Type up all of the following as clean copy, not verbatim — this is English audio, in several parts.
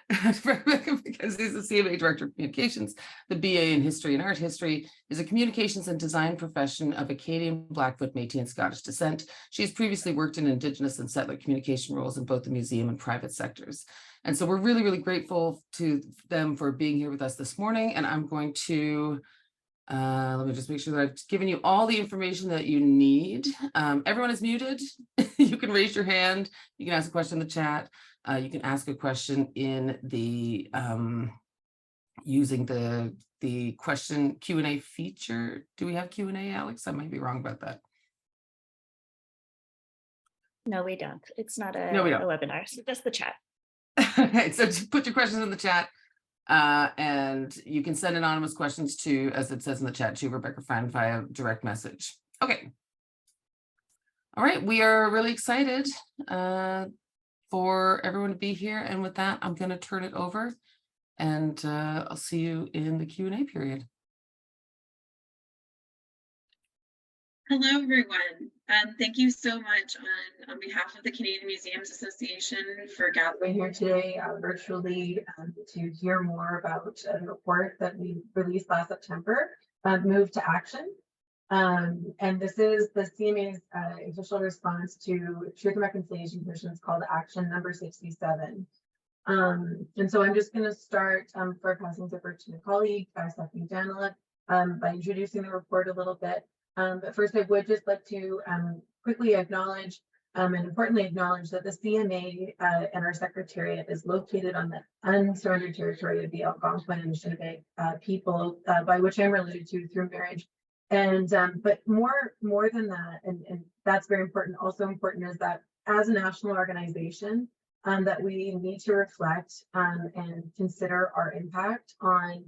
because he's the CMA Director of Communications. The BA in History and Art History is a communications and design profession of Acadian, Blackfoot, Métis, and Scottish descent. She has previously worked in Indigenous and settler communication roles in both the museum and private sectors. And so we're really, really grateful to them for being here with us this morning. And I'm going to let me just make sure that I've given you all the information that you need. Everyone is muted. You can raise your hand. You can ask a question in the chat. You can ask a question in the using the question Q&A feature. Do we have Q&A, Alex? I might be wrong about that. No, we don't. It's not a webinar, so just the chat. Okay, so just put your questions in the chat. And you can send anonymous questions to, as it says in the chat, to Rebecca Friend via direct message. Okay. All right, we are really excited for everyone to be here. And with that, I'm going to turn it over and I'll see you in the Q&A period. Hello, everyone. Thank you so much on behalf of the Canadian Museums Association for gathering here today virtually to hear more about a report that we released last September, Move to Action. And this is the CMA's official response to Truth and Reconciliation Commission's call to action number 67. And so I'm just going to start for passing it over to my colleague, Stephanie Danyluk, by introducing the report a little bit. But first, I would just like to quickly acknowledge and importantly acknowledge that the CMA and our Secretariat is located on the unsurrendered territory of the Algonquin and Anishinaabe people, by which I'm related to through marriage. And but more than that, and that's very important. Also important is that as a national organization, that we need to reflect and consider our impact on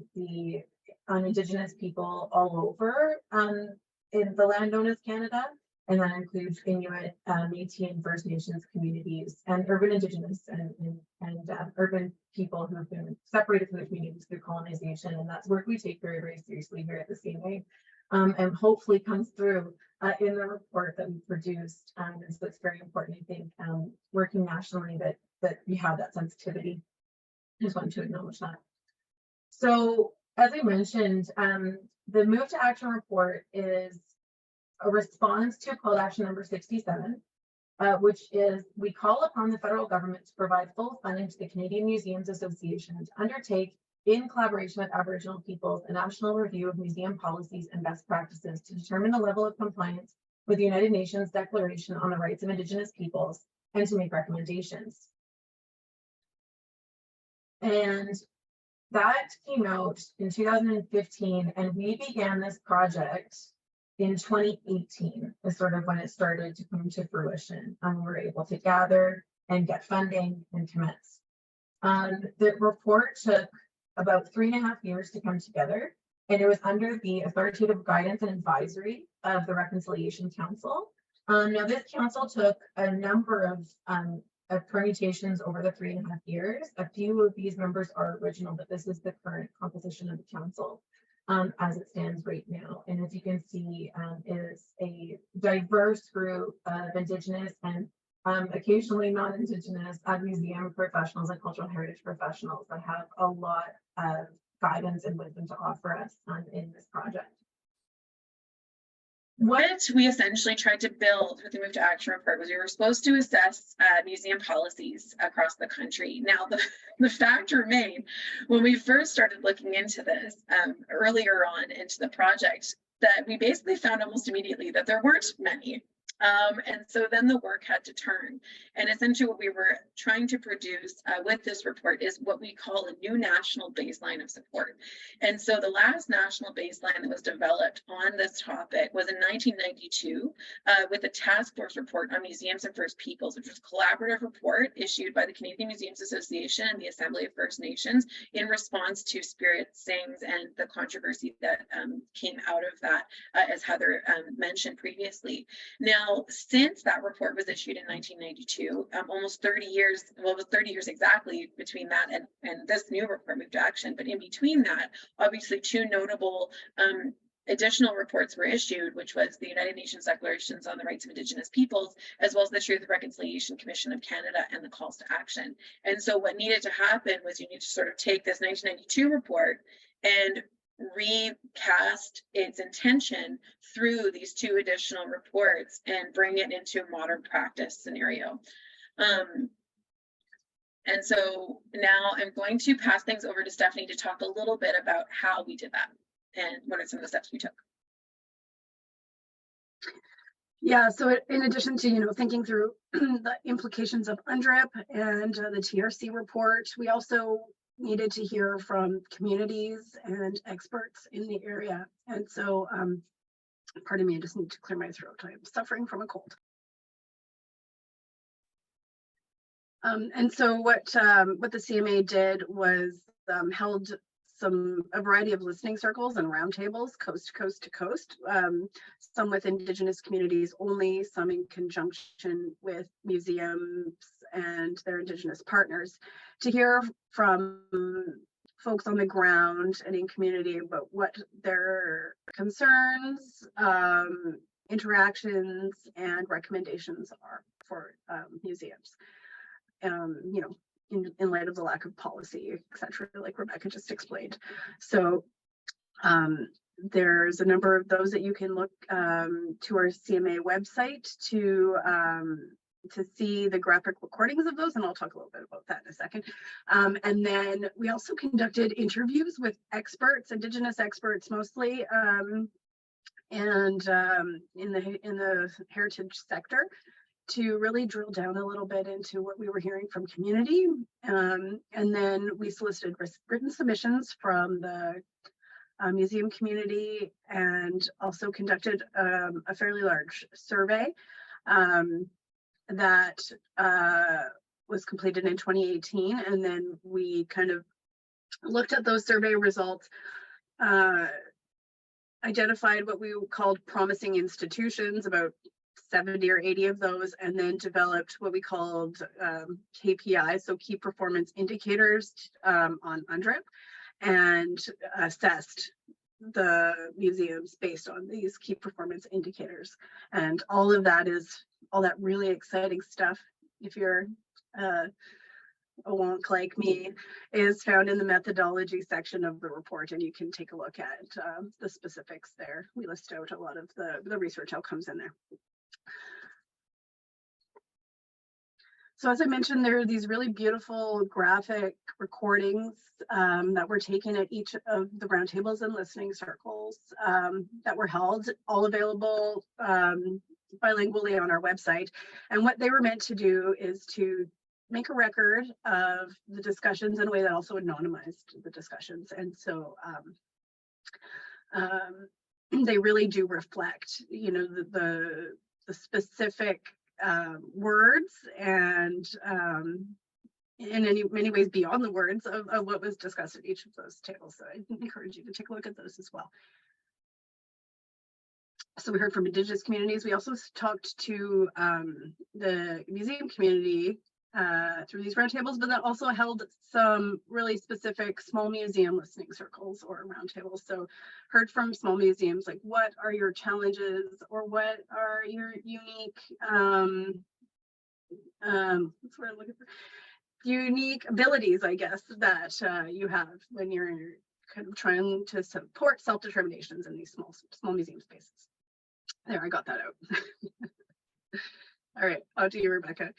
Indigenous people all over in the land known as Canada, and that includes Inuit, Métis, and First Nations communities, and urban Indigenous and urban people who have been separated from the communities through colonization. And that's work we take very, very seriously here at the CMA, and hopefully comes through in the report that we produced. And so it's very important, I think, working nationally that we have that sensitivity. I just wanted to acknowledge that. So, as I mentioned, the Move to Action report is a response to call to action number 67, which is we call upon the federal government to provide full funding to the Canadian Museums Association to undertake, in collaboration with Aboriginal peoples, a national review of museum policies and best practices to determine the level of compliance with the United Nations Declaration on the Rights of Indigenous Peoples and to make recommendations. And that came out in 2015, and we began this project in 2018, is sort of when it started to come to fruition. We were able to gather and get funding and commence. The report took about 3.5 years to come together, and it was under the authoritative guidance and advisory of the Reconciliation Council. Now, this council took a number of permutations over the 3.5 years. A few of these members are original, but this is the current composition of the council as it stands right now. And as you can see, is a diverse group of Indigenous and occasionally non-Indigenous museum professionals and cultural heritage professionals that have a lot of guidance and wisdom to offer us in this project. What we essentially tried to build with the Move to Action report was we were supposed to assess museum policies across the country. Now, the fact remained, when we first started looking into this earlier on into the project, that we basically found almost immediately that there weren't many. And so then the work had to turn. And essentially what we were trying to produce with this report is what we call a new national baseline of support. And so the last national baseline that was developed on this topic was in 1992 with a task force report on museums and First Peoples, which was a collaborative report issued by the Canadian Museums Association and the Assembly of First Nations in response to spirit sings and the controversy that came out of that, as Heather mentioned previously. Now, since that report was issued in 1992, almost 30 years, well, it was 30 years exactly between that and this new report, Move to Action. But in between that, obviously two notable additional reports were issued, which was the United Nations Declarations on the Rights of Indigenous Peoples, as well as the Truth and Reconciliation Commission of Canada and the calls to action. And so what needed to happen was you need to sort of take this 1992 report and recast its intention through these two additional reports and bring it into a modern practice scenario. And so now I'm going to pass things over to Stephanie to talk a little bit about how we did that and what are some of the steps we took. Yeah, so in addition to, thinking through the implications of UNDRIP and the TRC report, we also needed to hear from communities and experts in the area. And so, pardon me, I just need to clear my throat. I'm suffering from a cold. And so what the CMA did was held a variety of listening circles and roundtables coast to coast, some with Indigenous communities only, some in conjunction with museums and their Indigenous partners, to hear from folks on the ground and in community about what their concerns, interactions, and recommendations are for museums. In light of the lack of policy, etc., like Rebecca just explained. So there's a number of those that you can look to our CMA website to see the graphic recordings of those, and I'll talk a little bit about that in a second. And then we also conducted interviews with experts, Indigenous experts mostly, and in the heritage sector, to really drill down a little bit into what we were hearing from community. And then we solicited written submissions from the museum community, and also conducted a fairly large survey that was completed in 2018. And then we kind of looked at those survey results, identified what we called promising institutions, about 70 or 80 of those, and then developed what we called KPIs, so key performance indicators, on UNDRIP, and assessed the museums based on these key performance indicators. And all that really exciting stuff, if you're a wonk like me, is found in the methodology section of the report, and you can take a look at the specifics there. We list out a lot of the research outcomes in there. So as I mentioned, there are these really beautiful graphic recordings that were taken at each of the roundtables and listening circles that were held, all available bilingually on our website. And what they were meant to do is to make a record of the discussions in a way that also anonymized the discussions. And so they really do reflect, the specific words, and in many ways beyond the words of what was discussed at each of those tables. So I encourage you to take a look at those as well. So we heard from Indigenous communities. We also talked to the museum community through these roundtables, but that also held some really specific small museum listening circles or roundtables. So heard from small museums, like, what are your challenges, or what are your unique unique abilities, I guess, that you have when you're kind of trying to support self-determinations in these small museum spaces. There, I got that out. All right, on to you, Rebecca.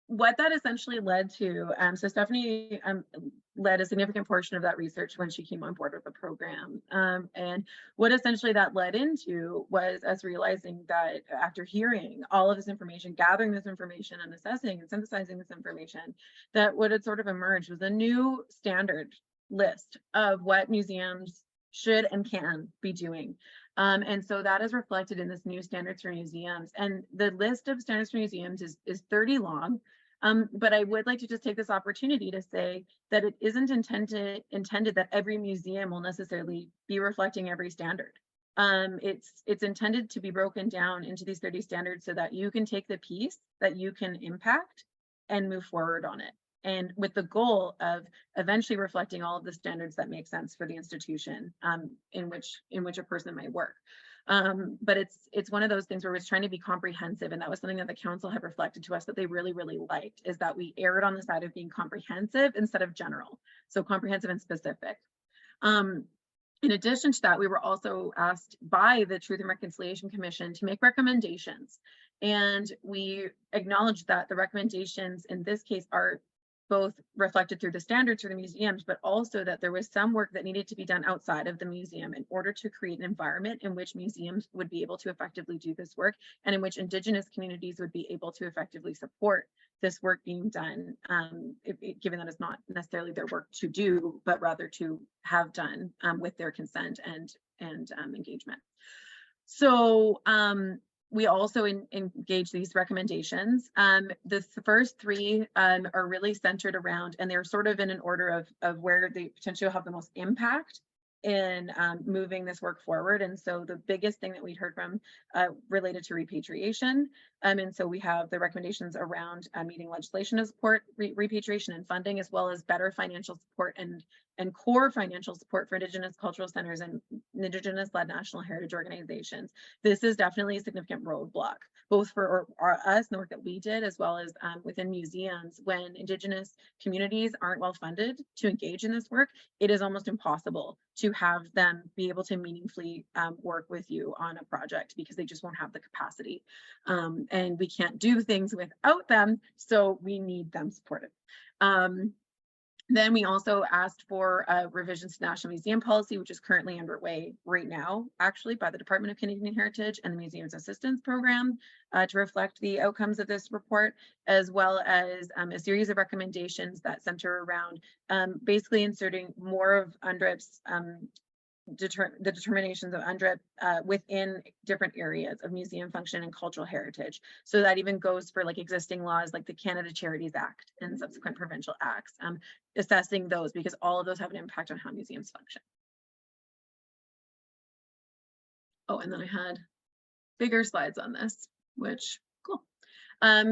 What that essentially led to, so Stephanie led a significant portion of that research when she came on board with the program. And what essentially that led into was us realizing that after hearing all of this information, gathering this information and assessing and synthesizing this information, that what had sort of emerged was a new standard list of what museums should and can be doing. And so that is reflected in this new standards for museums. And the list of standards for museums is 30 long. But I would like to just take this opportunity to say that it isn't intended that every museum will necessarily be reflecting every standard. It's intended to be broken down into these 30 standards so that you can take the piece that you can impact and move forward on it. and with the goal of eventually reflecting all of the standards that make sense for the institution in which a person might work. But it's one of those things where it's trying to be comprehensive, and that was something that the council had reflected to us that they really, really liked, is that we erred on the side of being comprehensive instead of general. So comprehensive and specific. In addition to that, we were also asked by the Truth and Reconciliation Commission to make recommendations. And we acknowledged that the recommendations in this case are both reflected through the standards for the museums, but also that there was some work that needed to be done outside of the museum in order to create an environment in which museums would be able to effectively do this work, and in which Indigenous communities would be able to effectively support this work being done, given that it's not necessarily their work to do, but rather to have done with their consent and engagement. So we also engage these recommendations. The first three are really centered around, and they're sort of in an order of where they potentially have the most impact in moving this work forward. And so the biggest thing that we'd heard from related to repatriation. And so we have the recommendations around meeting legislation to support repatriation and funding, as well as better financial support and core financial support for Indigenous cultural centers and Indigenous-led national heritage organizations. This is definitely a significant roadblock, both for us and the work that we did, as well as within museums. When Indigenous communities aren't well funded to engage in this work, it is almost impossible to have them be able to meaningfully work with you on a project, because they just won't have the capacity. And we can't do things without them, so we need them supported. Then we also asked for revisions to National Museum Policy, which is currently underway right now, actually, by the Department of Canadian Heritage and the Museums Assistance Program to reflect the outcomes of this report, as well as a series of recommendations that center around basically inserting more of UNDRIP's the determinations of UNDRIP within different areas of museum function and cultural heritage. So that even goes for like existing laws like the Canada Charities Act and subsequent provincial acts, assessing those, because all of those have an impact on how museums function. Oh, and then I had bigger slides on this, which cool.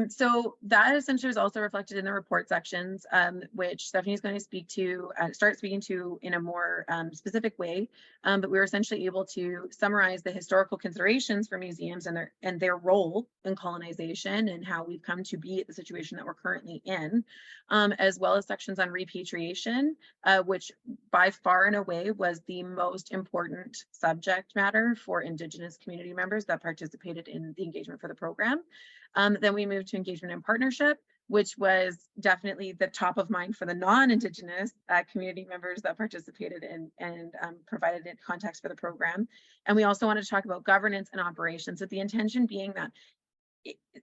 So that essentially is also reflected in the report sections, which Stephanie is going to speak to, start speaking to in a more specific way. But we were essentially able to summarize the historical considerations for museums and their role in colonization and how we've come to be at the situation that we're currently in, as well as sections on repatriation, which by far and away was the most important subject matter for Indigenous community members that participated in the engagement for the program. Then we moved to engagement and partnership, which was definitely the top of mind for the non-Indigenous community members that participated in and provided context for the program. And we also wanted to talk about governance and operations, with the intention being that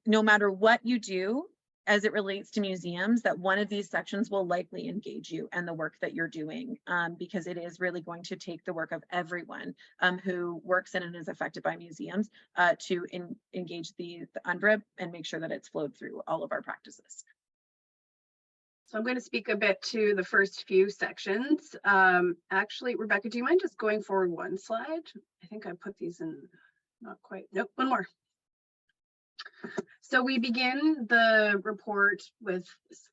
no matter what you do as it relates to museums, that one of these sections will likely engage you and the work that you're doing, because it is really going to take the work of everyone who works in and is affected by museums to engage the UNDRIP and make sure that it's flowed through all of our practices. So I'm going to speak a bit to the first few sections. Actually, Rebecca, do you mind just going forward one slide? I think I put these in, not quite, nope, one more. So we begin the report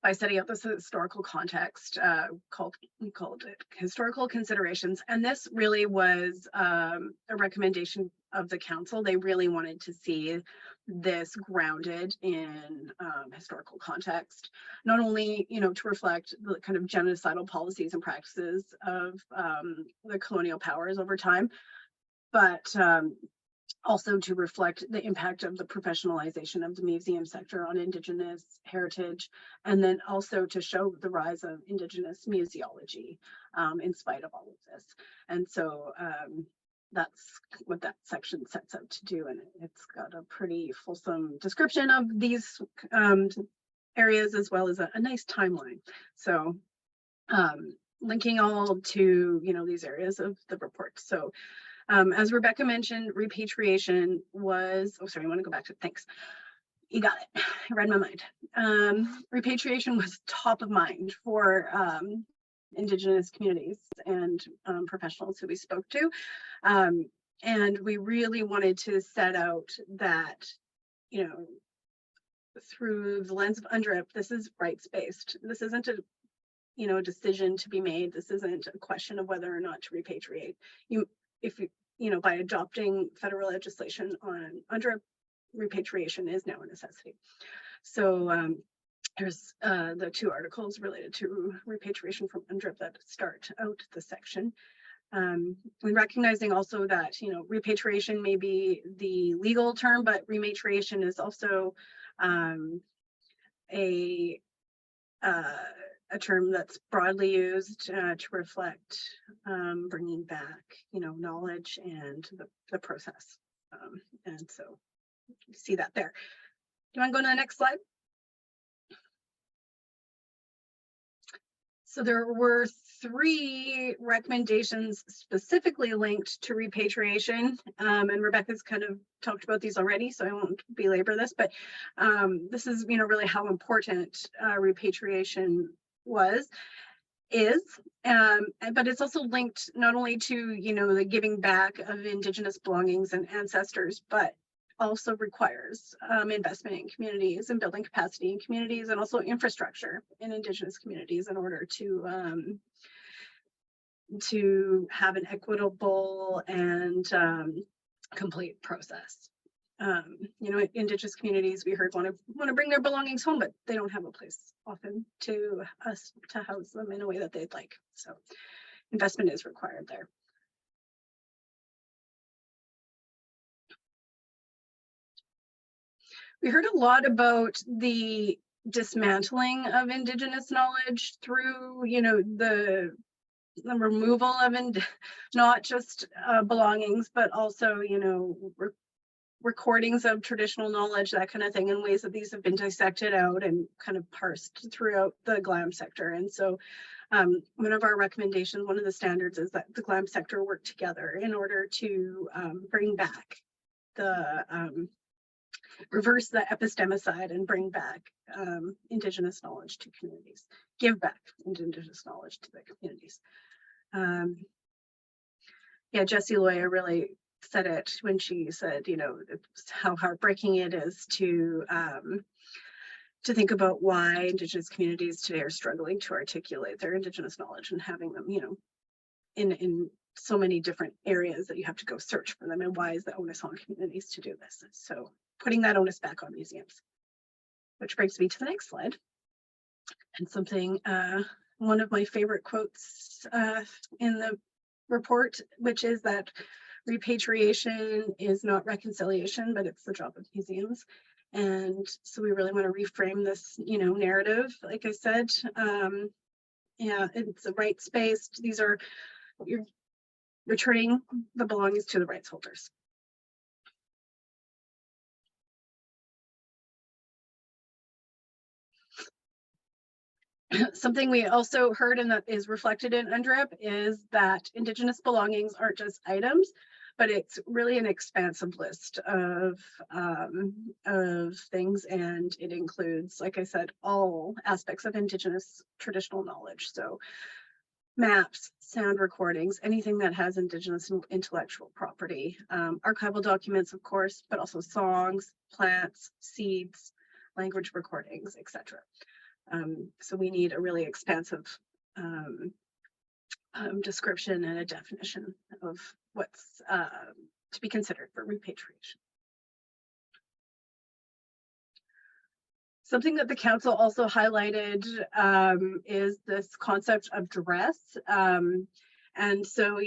by setting out this historical context. We called it historical considerations, and this really was a recommendation of the council. They really wanted to see this grounded in historical context, not only to reflect the kind of genocidal policies and practices of the colonial powers over time, but also to reflect the impact of the professionalization of the museum sector on Indigenous heritage, and then also to show the rise of Indigenous museology in spite of all of this. And so that's what that section sets out to do, and it's got a pretty fulsome description of these areas, as well as a nice timeline. So linking all to these areas of the report. So as Rebecca mentioned, repatriation was, oh, sorry, I want to go back to, thanks. You got it, I read my mind. Repatriation was top of mind for Indigenous communities and professionals who we spoke to. And we really wanted to set out that, through the lens of UNDRIP, this is rights-based. This isn't a decision to be made. This isn't a question of whether or not to repatriate. By adopting federal legislation on UNDRIP, repatriation is now a necessity. So there's the 2 articles related to repatriation from UNDRIP that start out the section. When recognizing also that, repatriation may be the legal term, but rematriation is also a term that's broadly used to reflect bringing back, knowledge and the process. And so you see that there. Do you want to go to the next slide? So there were 3 recommendations specifically linked to repatriation, and Rebecca's kind of talked about these already, so I won't belabor this, but this is, really how important repatriation is, but it's also linked not only to, the giving back of Indigenous belongings and ancestors, but also requires investment in communities and building capacity in communities, and also infrastructure in Indigenous communities in order to have an equitable and complete process. Indigenous communities, we heard, want to bring their belongings home, but they don't have a place often to house them in a way that they'd like. So investment is required there. We heard a lot about the dismantling of Indigenous knowledge through, the removal of not just belongings, but also, recordings of traditional knowledge, that kind of thing, in ways that these have been dissected out and kind of parsed throughout the GLAM sector. And so one of our recommendations, one of the standards, is that the GLAM sector work together in order to bring back reverse the epistemicide and bring back Indigenous knowledge to communities, give back Indigenous knowledge to the communities. Jessie Loya really said it when she said, how heartbreaking it is to think about why Indigenous communities today are struggling to articulate their Indigenous knowledge and having them, in so many different areas that you have to go search for them, and why is the onus on communities to do this? So putting that onus back on museums, which brings me to the next slide, and something, one of my favorite quotes in the report, which is that repatriation is not reconciliation, but it's the job of museums. And so we really want to reframe this, narrative. Like I said, it's a rights-based. These are, you're returning the belongings to the rights holders. Something we also heard, and that is reflected in UNDRIP, is that Indigenous belongings aren't just items, but it's really an expansive list of things, and it includes, like I said, all aspects of Indigenous traditional knowledge. So maps, sound recordings, anything that has Indigenous intellectual property, archival documents, of course, but also songs, plants, seeds, language recordings, etc. So we need a really expansive description and a definition of what's to be considered for repatriation. Something that the council also highlighted is this concept of duress. And so,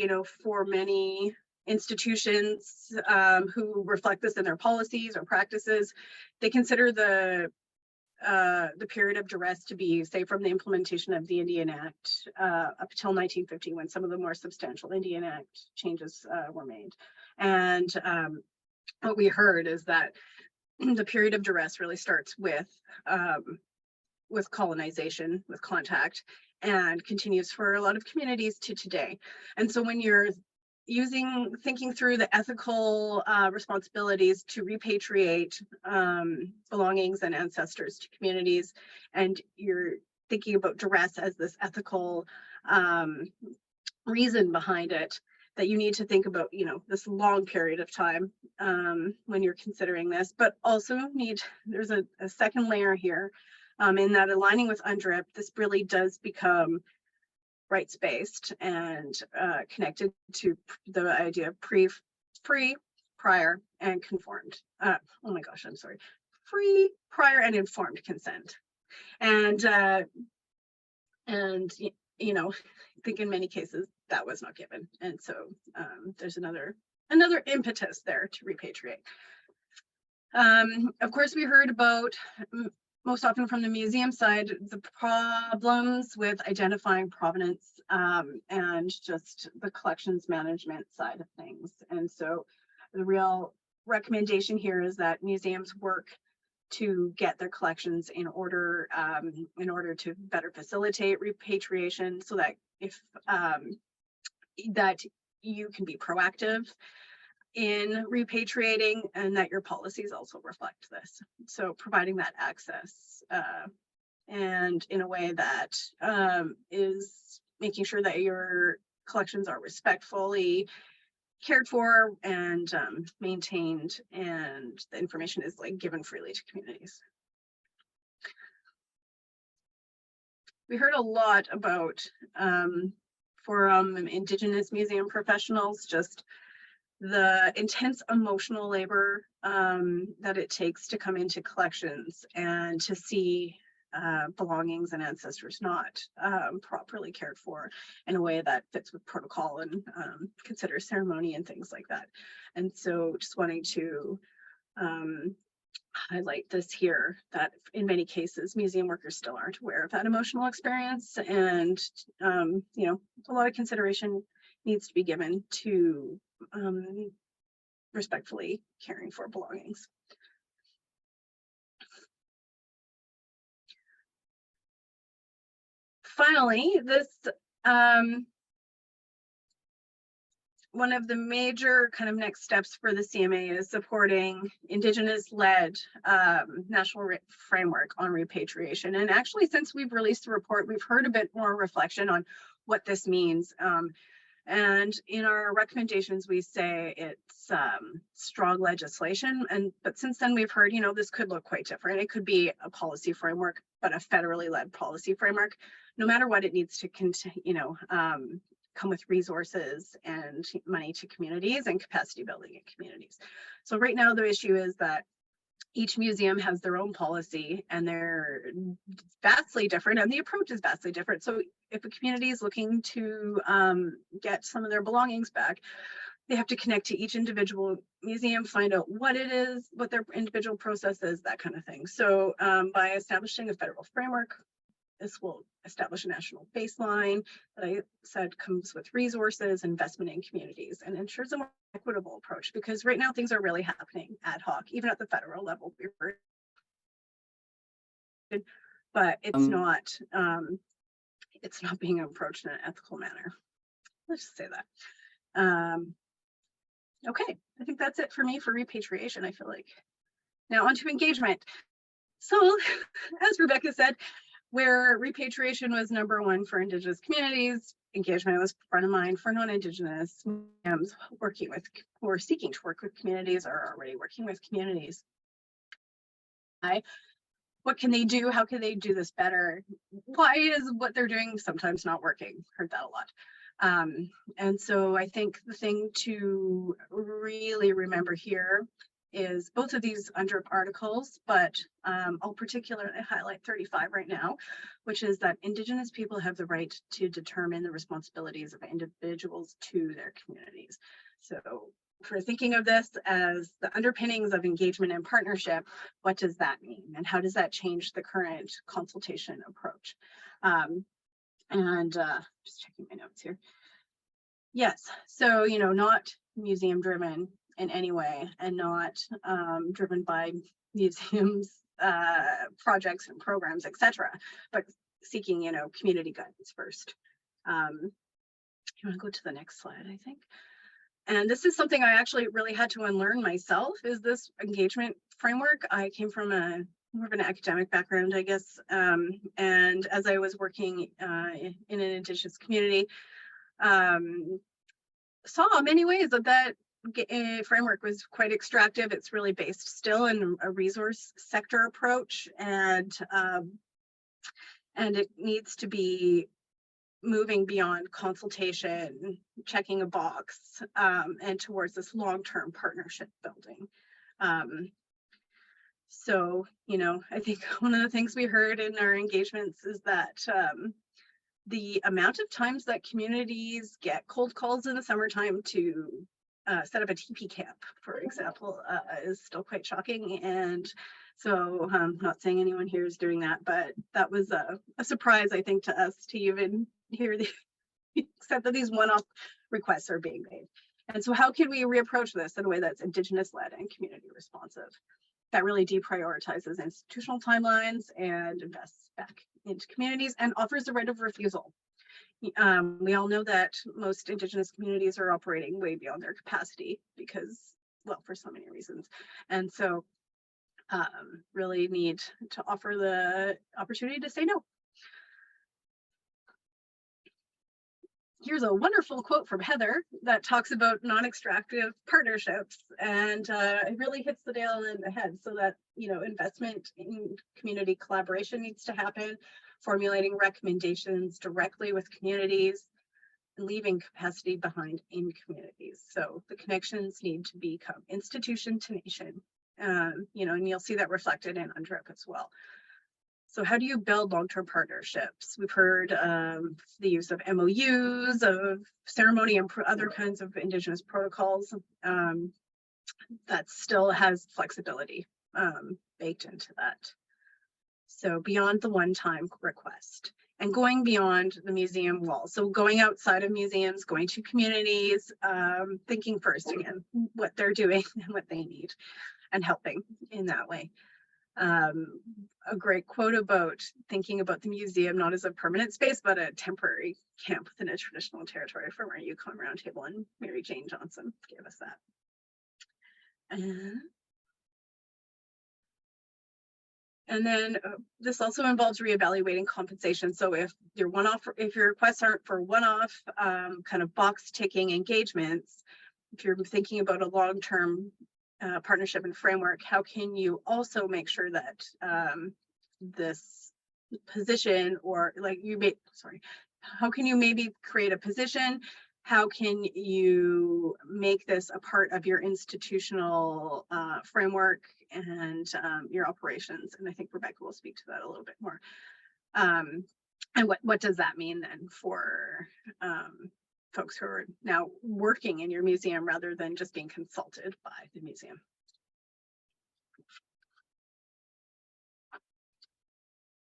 for many institutions who reflect this in their policies or practices, they consider the period of duress to be, say, from the implementation of the Indian Act up until 1950, when some of the more substantial Indian Act changes were made. And what we heard is that the period of duress really starts with colonization, with contact, and continues for a lot of communities to today. And so when you're thinking through the ethical responsibilities to repatriate belongings and ancestors to communities, and you're thinking about duress as this ethical reason behind it, that you need to think about, this long period of time when you're considering this, but also there's a second layer here in that aligning with UNDRIP, this really does become rights-based and connected to the idea of free, prior, and conformed. Oh my gosh, I'm sorry. Free, prior, and informed consent. And I think in many cases that was not given. And so there's another impetus there to repatriate. Of course, we heard about, most often from the museum side, the problems with identifying provenance and just the collections management side of things. And so the real recommendation here is that museums work to get their collections in order to better facilitate repatriation, so that if that you can be proactive in repatriating and that your policies also reflect this. So providing that access and in a way that is making sure that your collections are respectfully cared for and maintained, and the information is given freely to communities. We heard a lot about for Indigenous museum professionals, just the intense emotional labor that it takes to come into collections and to see belongings and ancestors not properly cared for in a way that fits with protocol and considers ceremony and things like that. And so just wanting to highlight this here, that in many cases museum workers still aren't aware of that emotional experience, and a lot of consideration needs to be given to respectfully caring for belongings. Finally, this one of the major kind of next steps for the CMA is supporting Indigenous-led national framework on repatriation. And actually, since we've released the report, we've heard a bit more reflection on what this means. And in our recommendations, we say it's strong legislation. But since then, we've heard, this could look quite different. It could be a policy framework, but a federally led policy framework. No matter what, it needs to come with resources and money to communities and capacity building in communities. So right now, the issue is that each museum has their own policy and they're vastly different, and the approach is vastly different. So if a community is looking to get some of their belongings back, they have to connect to each individual museum, find out what it is, what their individual process is, that kind of thing. So by establishing a federal framework, this will establish a national baseline that I said comes with resources, investment in communities, and ensures a more equitable approach, because right now things are really happening ad hoc, even at the federal level. But it's not being approached in an ethical manner. Let's just say that. Okay, I think that's it for me for repatriation, I feel like. Now on to engagement. So as Rebecca said, where repatriation was #1 for Indigenous communities, engagement was front of mind for non-Indigenous museums working with, or seeking to work with communities, or already working with communities. What can they do? How can they do this better? Why is what they're doing sometimes not working? Heard that a lot. And so I think the thing to really remember here is both of these UNDRIP articles, but I'll particularly highlight 35 right now, which is that Indigenous people have the right to determine the responsibilities of individuals to their communities. So for thinking of this as the underpinnings of engagement and partnership, what does that mean? And how does that change the current consultation approach? Just checking my notes here. Yes, so, not museum driven in any way, and not driven by museums, projects and programs, etc., but seeking, community guidance first. You want to go to the next slide, I think. And this is something I actually really had to unlearn myself, is this engagement framework. I came from more of an academic background, I guess. And as I was working in an Indigenous community, saw many ways that framework was quite extractive. It's really based still in a resource sector approach, and it needs to be moving beyond consultation, checking a box, and towards this long-term partnership building. So, you know, I think one of the things we heard in our engagements is that the amount of times that communities get cold calls in the summertime to set up a TP camp, for example, is still quite shocking. And so I'm not saying anyone here is doing that, but that was a surprise, I think, to us to even hear the except that these one-off requests are being made. And so how can we reapproach this in a way that's Indigenous led and community responsive, that really deprioritizes institutional timelines and invests back into communities and offers the right of refusal? We all know that most Indigenous communities are operating way beyond their capacity because, well, for so many reasons. And so really need to offer the opportunity to say no. Here's a wonderful quote from Heather that talks about non-extractive partnerships, and it really hits the nail on the head. So that, you know, investment in community collaboration needs to happen, formulating recommendations directly with communities, and leaving capacity behind in communities. So the connections need to become institution to nation, you know, and you'll see that reflected in UNDRIP as well. So how do you build long-term partnerships? We've heard the use of MOUs, of ceremony and other kinds of Indigenous protocols that still has flexibility baked into that. So beyond the one-time request and going beyond the museum walls. So going outside of museums, going to communities, thinking first again, what they're doing and what they need, and helping in that way. A great quote about thinking about the museum not as a permanent space, but a temporary camp within a traditional territory from our Yukon Roundtable, and Mary Jane Johnson gave us that. And then this also involves reevaluating compensation. So if your requests aren't for one-off kind of box ticking engagements, if you're thinking about a long-term partnership and framework, how can you also make sure that this position, or like how can you maybe create a position? How can you make this a part of your institutional framework and your operations? And I think Rebecca will speak to that a little bit more. And what does that mean then for folks who are now working in your museum rather than just being consulted by the museum?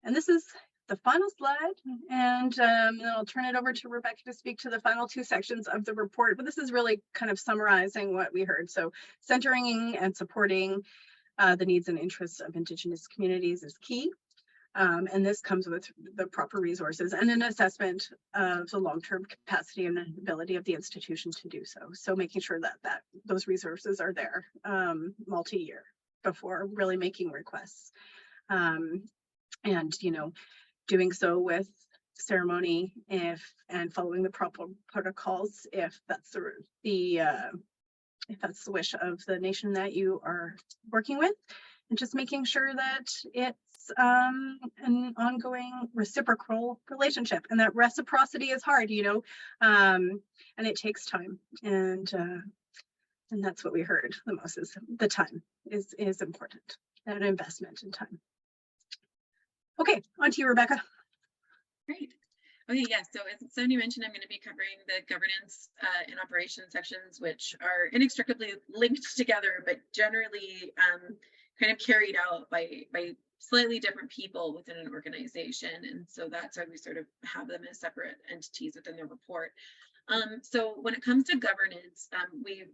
And this is the final slide, and then I'll turn it over to Rebecca to speak to the final two sections of the report. But this is really kind of summarizing what we heard. So centering and supporting the needs and interests of Indigenous communities is key. And this comes with the proper resources and an assessment of the long-term capacity and ability of the institution to do so. So making sure that those resources are there multi-year before really making requests. And, you know, doing so with ceremony and following the proper protocols if that's if that's the wish of the nation that you are working with, and just making sure that it's an ongoing reciprocal relationship, and that reciprocity is hard, you know, and it takes time, and that's what we heard the most, is the time is important, that investment in time. Okay, on to you, Rebecca. Great. Okay, yeah, so as Sonia mentioned, I'm going to be covering the governance and operations sections, which are inextricably linked together, but generally kind of carried out by slightly different people within an organization. And so that's why we sort of have them as separate entities within the report. So when it comes to governance, we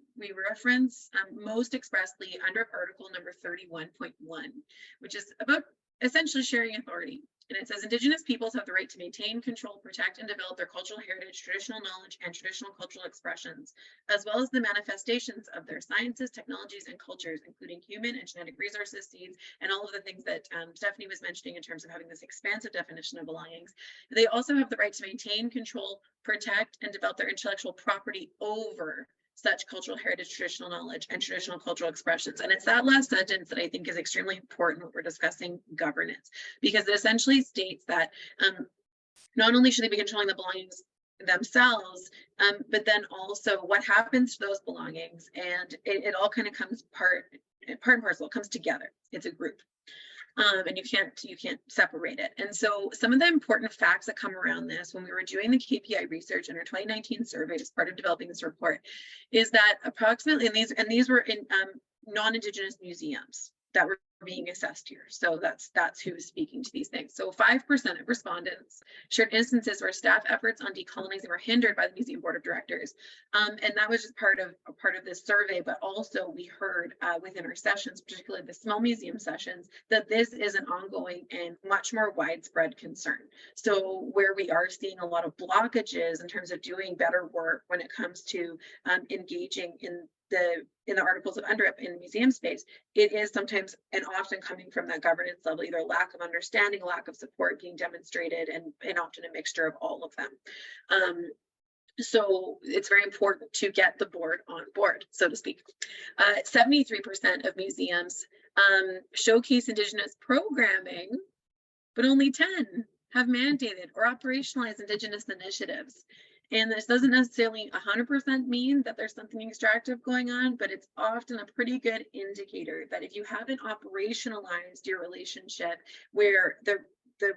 reference most expressly under article number 31.1, which is about essentially sharing authority. And it says Indigenous peoples have the right to maintain, control, protect, and develop their cultural heritage, traditional knowledge, and traditional cultural expressions, as well as the manifestations of their sciences, technologies, and cultures, including human and genetic resources, seeds, and all of the things that Stephanie was mentioning in terms of having this expansive definition of belongings. They also have the right to maintain, control, protect, and develop their intellectual property over such cultural heritage, traditional knowledge, and traditional cultural expressions. And it's that last sentence that I think is extremely important when we're discussing governance, because it essentially states that not only should they be controlling the belongings themselves, but then also what happens to those belongings. And it all kind of comes part and parcel, it comes together. It's a group. And you can't separate it. And so some of the important facts that come around this when we were doing the KPI research in our 2019 survey as part of developing this report is that approximately, and these were in non-Indigenous museums that were being assessed here. So that's who's speaking to these things. So 5% of respondents shared instances where staff efforts on decolonizing were hindered by the museum board of directors. And that was just part of this survey, but also we heard within our sessions, particularly the small museum sessions, that this is an ongoing and much more widespread concern. So where we are seeing a lot of blockages in terms of doing better work when it comes to engaging in the articles of UNDRIP in museum space, it is sometimes and often coming from that governance level, either lack of understanding, lack of support being demonstrated, and often a mixture of all of them. So it's very important to get the board on board, so to speak. 73% of museums showcase Indigenous programming, but only 10 have mandated or operationalized Indigenous initiatives. And this doesn't necessarily 100% mean that there's something extractive going on, but it's often a pretty good indicator that if you haven't operationalized your relationship where the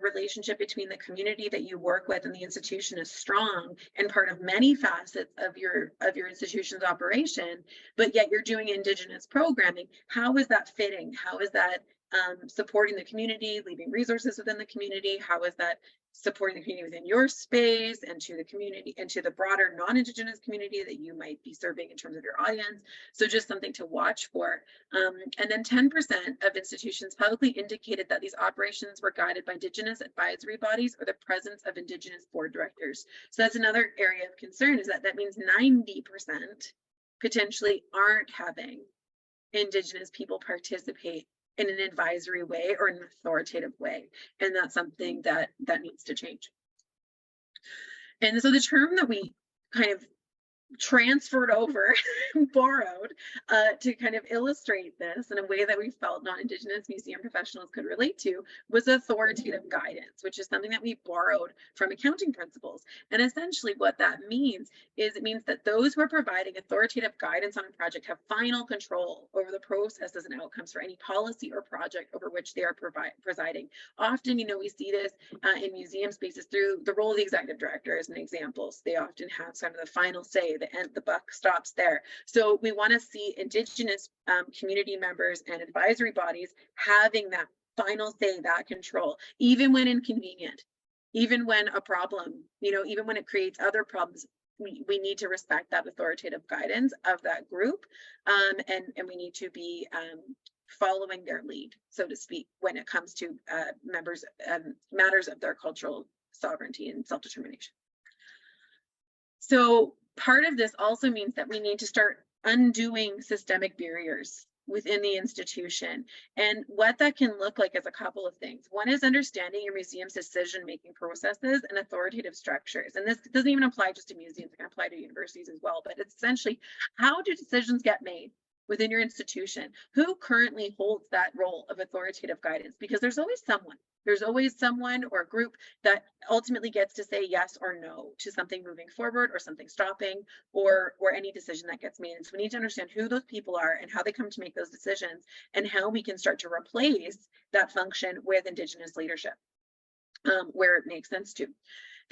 relationship between the community that you work with and the institution is strong and part of many facets of your institution's operation, but yet you're doing Indigenous programming, how is that fitting? How is that supporting the community, leaving resources within the community? How is that supporting the community within your space and to the community and to the broader non-Indigenous community that you might be serving in terms of your audience? So just something to watch for. And then 10% of institutions publicly indicated that these operations were guided by Indigenous advisory bodies or the presence of Indigenous board directors. So that's another area of concern, is that means 90% potentially aren't having Indigenous people participate in an advisory way or an authoritative way. And that's something that needs to change. And so the term that we kind of transferred over, borrowed to kind of illustrate this in a way that we felt non-Indigenous museum professionals could relate to was authoritative guidance, which is something that we borrowed from accounting principles. And essentially what that means is it means that those who are providing authoritative guidance on a project have final control over the processes and outcomes for any policy or project over which they are presiding. Often, we see this in museum spaces through the role of the executive director as an example. So they often have some of the final say, the buck stops there. So we want to see Indigenous community members and advisory bodies having that final say, that control, even when inconvenient, even when a problem, even when it creates other problems. We need to respect that authoritative guidance of that group, and we need to be following their lead, so to speak, when it comes to matters of their cultural sovereignty and self-determination. So part of this also means that we need to start undoing systemic barriers within the institution. And what that can look like is a couple of things. One is understanding your museum's decision-making processes and authoritative structures. And this doesn't even apply just to museums, it can apply to universities as well, but it's essentially, how do decisions get made within your institution? Who currently holds that role of authoritative guidance? Because there's always someone or a group that ultimately gets to say yes or no to something moving forward or something stopping or any decision that gets made. And so we need to understand who those people are and how they come to make those decisions and how we can start to replace that function with Indigenous leadership where it makes sense to.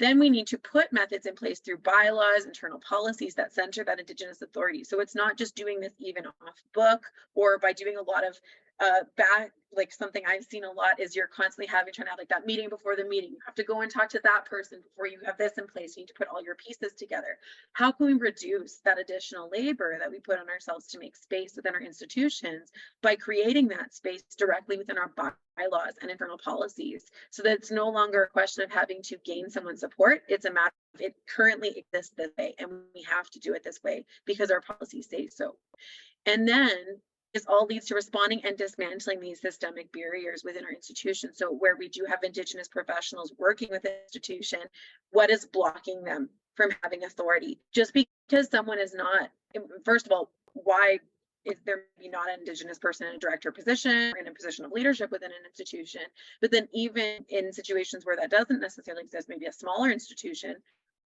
Then we need to put methods in place through bylaws, internal policies that center that Indigenous authority. So it's not just doing this even off book or by doing a lot of back, like something I've seen a lot is you're constantly trying to have like that meeting before the meeting. You have to go and talk to that person before you have this in place. You need to put all your pieces together. How can we reduce that additional labor that we put on ourselves to make space within our institutions by creating that space directly within our bylaws and internal policies, so that it's no longer a question of having to gain someone's support. It's a matter of it currently exists this way, and we have to do it this way because our policies say so. And then this all leads to responding and dismantling these systemic barriers within our institutions. So where we do have Indigenous professionals working with the institution, what is blocking them from having authority? Just because someone is not, first of all, why is there not an Indigenous person in a director position or in a position of leadership within an institution? But then even in situations where that doesn't necessarily exist, maybe a smaller institution,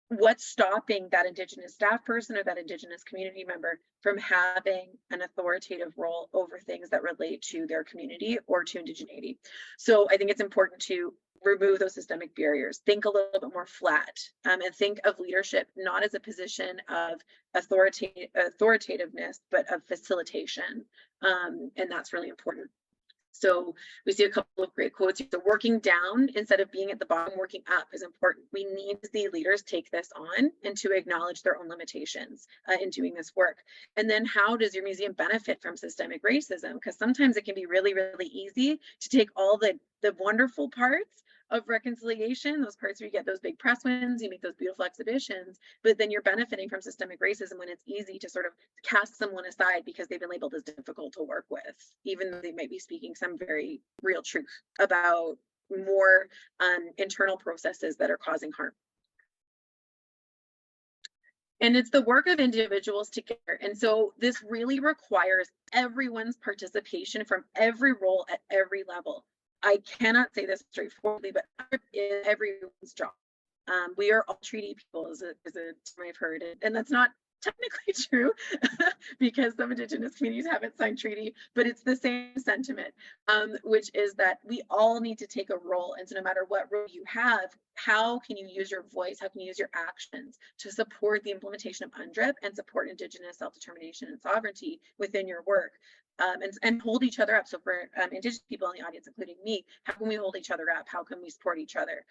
what's stopping that Indigenous staff person or that Indigenous community member from having an authoritative role over things that relate to their community or to indigeneity? So I think it's important to remove those systemic barriers, think a little bit more flat, and think of leadership not as a position of authoritativeness, but of facilitation. And that's really important. So we see a couple of great quotes. So working down instead of being at the bottom, working up is important. We need to see leaders take this on and to acknowledge their own limitations in doing this work. And then how does your museum benefit from systemic racism? Because sometimes it can be really, really easy to take all the wonderful parts of reconciliation, those parts where you get those big press wins, you make those beautiful exhibitions, but then you're benefiting from systemic racism when it's easy to sort of cast someone aside because they've been labeled as difficult to work with, even though they might be speaking some very real truth about more internal processes that are causing harm. And it's the work of individuals together. And so this really requires everyone's participation from every role at every level. I cannot say this straightforwardly, but it is everyone's job. We are all treaty people, is a term I've heard, and that's not technically true because some Indigenous communities haven't signed treaty, but it's the same sentiment, which is that we all need to take a role. And so no matter what role you have, how can you use your voice, how can you use your actions to support the implementation of UNDRIP and support Indigenous self-determination and sovereignty within your work? And hold each other up. So for Indigenous people in the audience, including me, how can we hold each other up? How can we support each other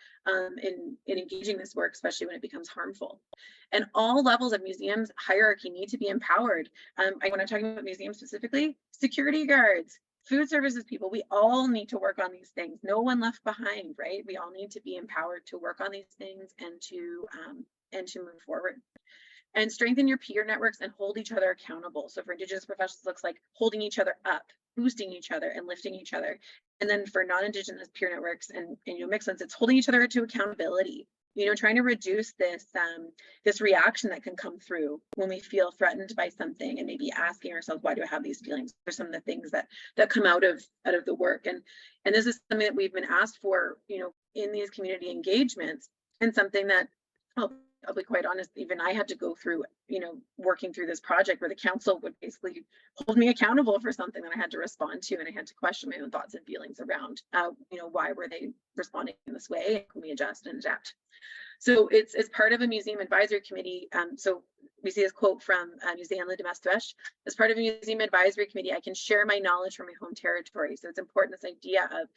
in engaging this work, especially when it becomes harmful? And all levels of museums hierarchy need to be empowered. When I'm talking about museums specifically, security guards, food services people, we all need to work on these things. No one left behind, right? We all need to be empowered to work on these things and to move forward. And strengthen your peer networks and hold each other accountable. So for Indigenous professionals, it looks like holding each other up, boosting each other, and lifting each other. And then for non-Indigenous peer networks and mixed ones, it's holding each other to accountability. Trying to reduce this reaction that can come through when we feel threatened by something, and maybe asking ourselves, why do I have these feelings? There's some of the things that come out of the work, and this is something that we've been asked for, in these community engagements, and something that I'll be quite honest, even I had to go through, working through this project where the council would basically hold me accountable for something that I had to respond to, and I had to question my own thoughts and feelings around, why were they responding in this way? Can we adjust and adapt? So it's part of a museum advisory committee. So we see this quote from Museum de Mestresh. As part of a museum advisory committee, I can share my knowledge from my home territory. So it's important, this idea of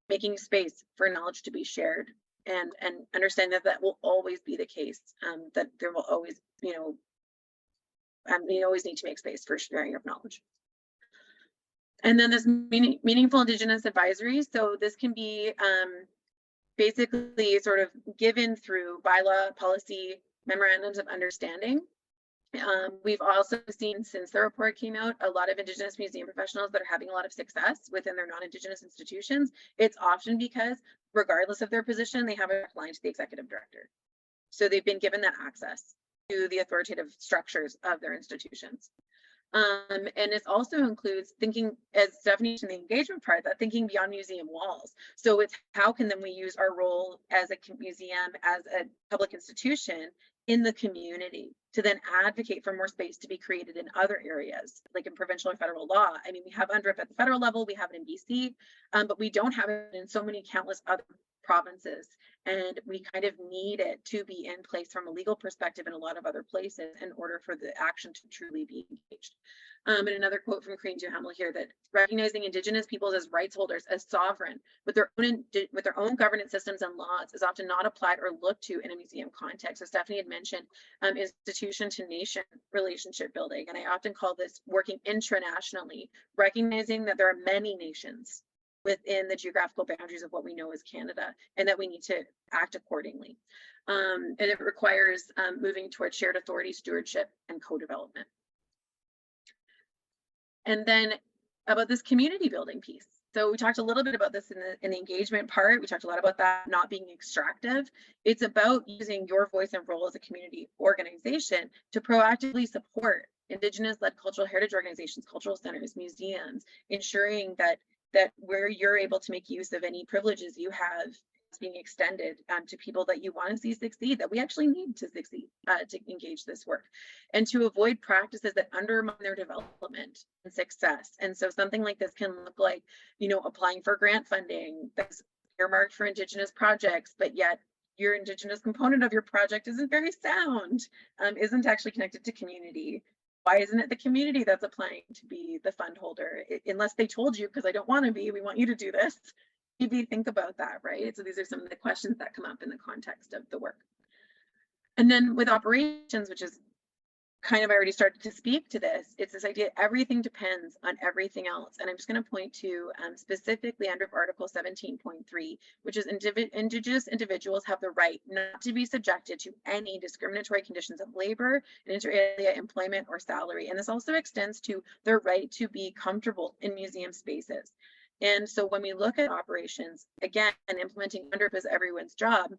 making space for knowledge to be shared. And understand that will always be the case, that there will always, you always need to make space for sharing of knowledge. And then this meaningful Indigenous advisory. So this can be basically sort of given through bylaw, policy, memorandums of understanding. We've also seen, since the report came out, a lot of Indigenous museum professionals that are having a lot of success within their non-Indigenous institutions. It's often because, regardless of their position, they have a line to the executive director. So they've been given that access to the authoritative structures of their institutions. And it also includes thinking, as Stephanie in the engagement part, that thinking beyond museum walls. So it's how can then we use our role as a museum, as a public institution in the community to then advocate for more space to be created in other areas, like in provincial or federal law. I mean, we have UNDRIP at the federal level, we have it in BC, but we don't have it in so many countless other provinces. And we kind of need it to be in place from a legal perspective in a lot of other places in order for the action to truly be engaged. And another quote from Crane Duhamel here, that recognizing Indigenous peoples as rights holders, as sovereign, with their own governance systems and laws is often not applied or looked to in a museum context. So Stephanie had mentioned institution to nation relationship building. And I often call this working intranationally, recognizing that there are many nations within the geographical boundaries of what we know as Canada, and that we need to act accordingly. And it requires moving towards shared authority, stewardship, and co-development. And then about this community building piece. So we talked a little bit about this in the engagement part. We talked a lot about that not being extractive. It's about using your voice and role as a community organization to proactively support Indigenous-led cultural heritage organizations, cultural centers, museums, ensuring that where you're able to make use of any privileges you have being extended to people that you want to see succeed, that we actually need to succeed to engage this work, and to avoid practices that undermine their development and success. And so something like this can look like, applying for grant funding that's earmarked for Indigenous projects, but yet your Indigenous component of your project isn't very sound, isn't actually connected to community. Why isn't it the community that's applying to be the fund holder? Unless they told you, because I don't want to be, we want you to do this. Maybe think about that, right? So these are some of the questions that come up in the context of the work. And then with operations, which is kind of, I already started to speak to this, it's this idea everything depends on everything else. And I'm just going to point to specifically under Article 17.3, which is Indigenous individuals have the right not to be subjected to any discriminatory conditions of labor, inter alia employment, or salary. And this also extends to their right to be comfortable in museum spaces. And so when we look at operations, again, and implementing UNDRIP is everyone's job,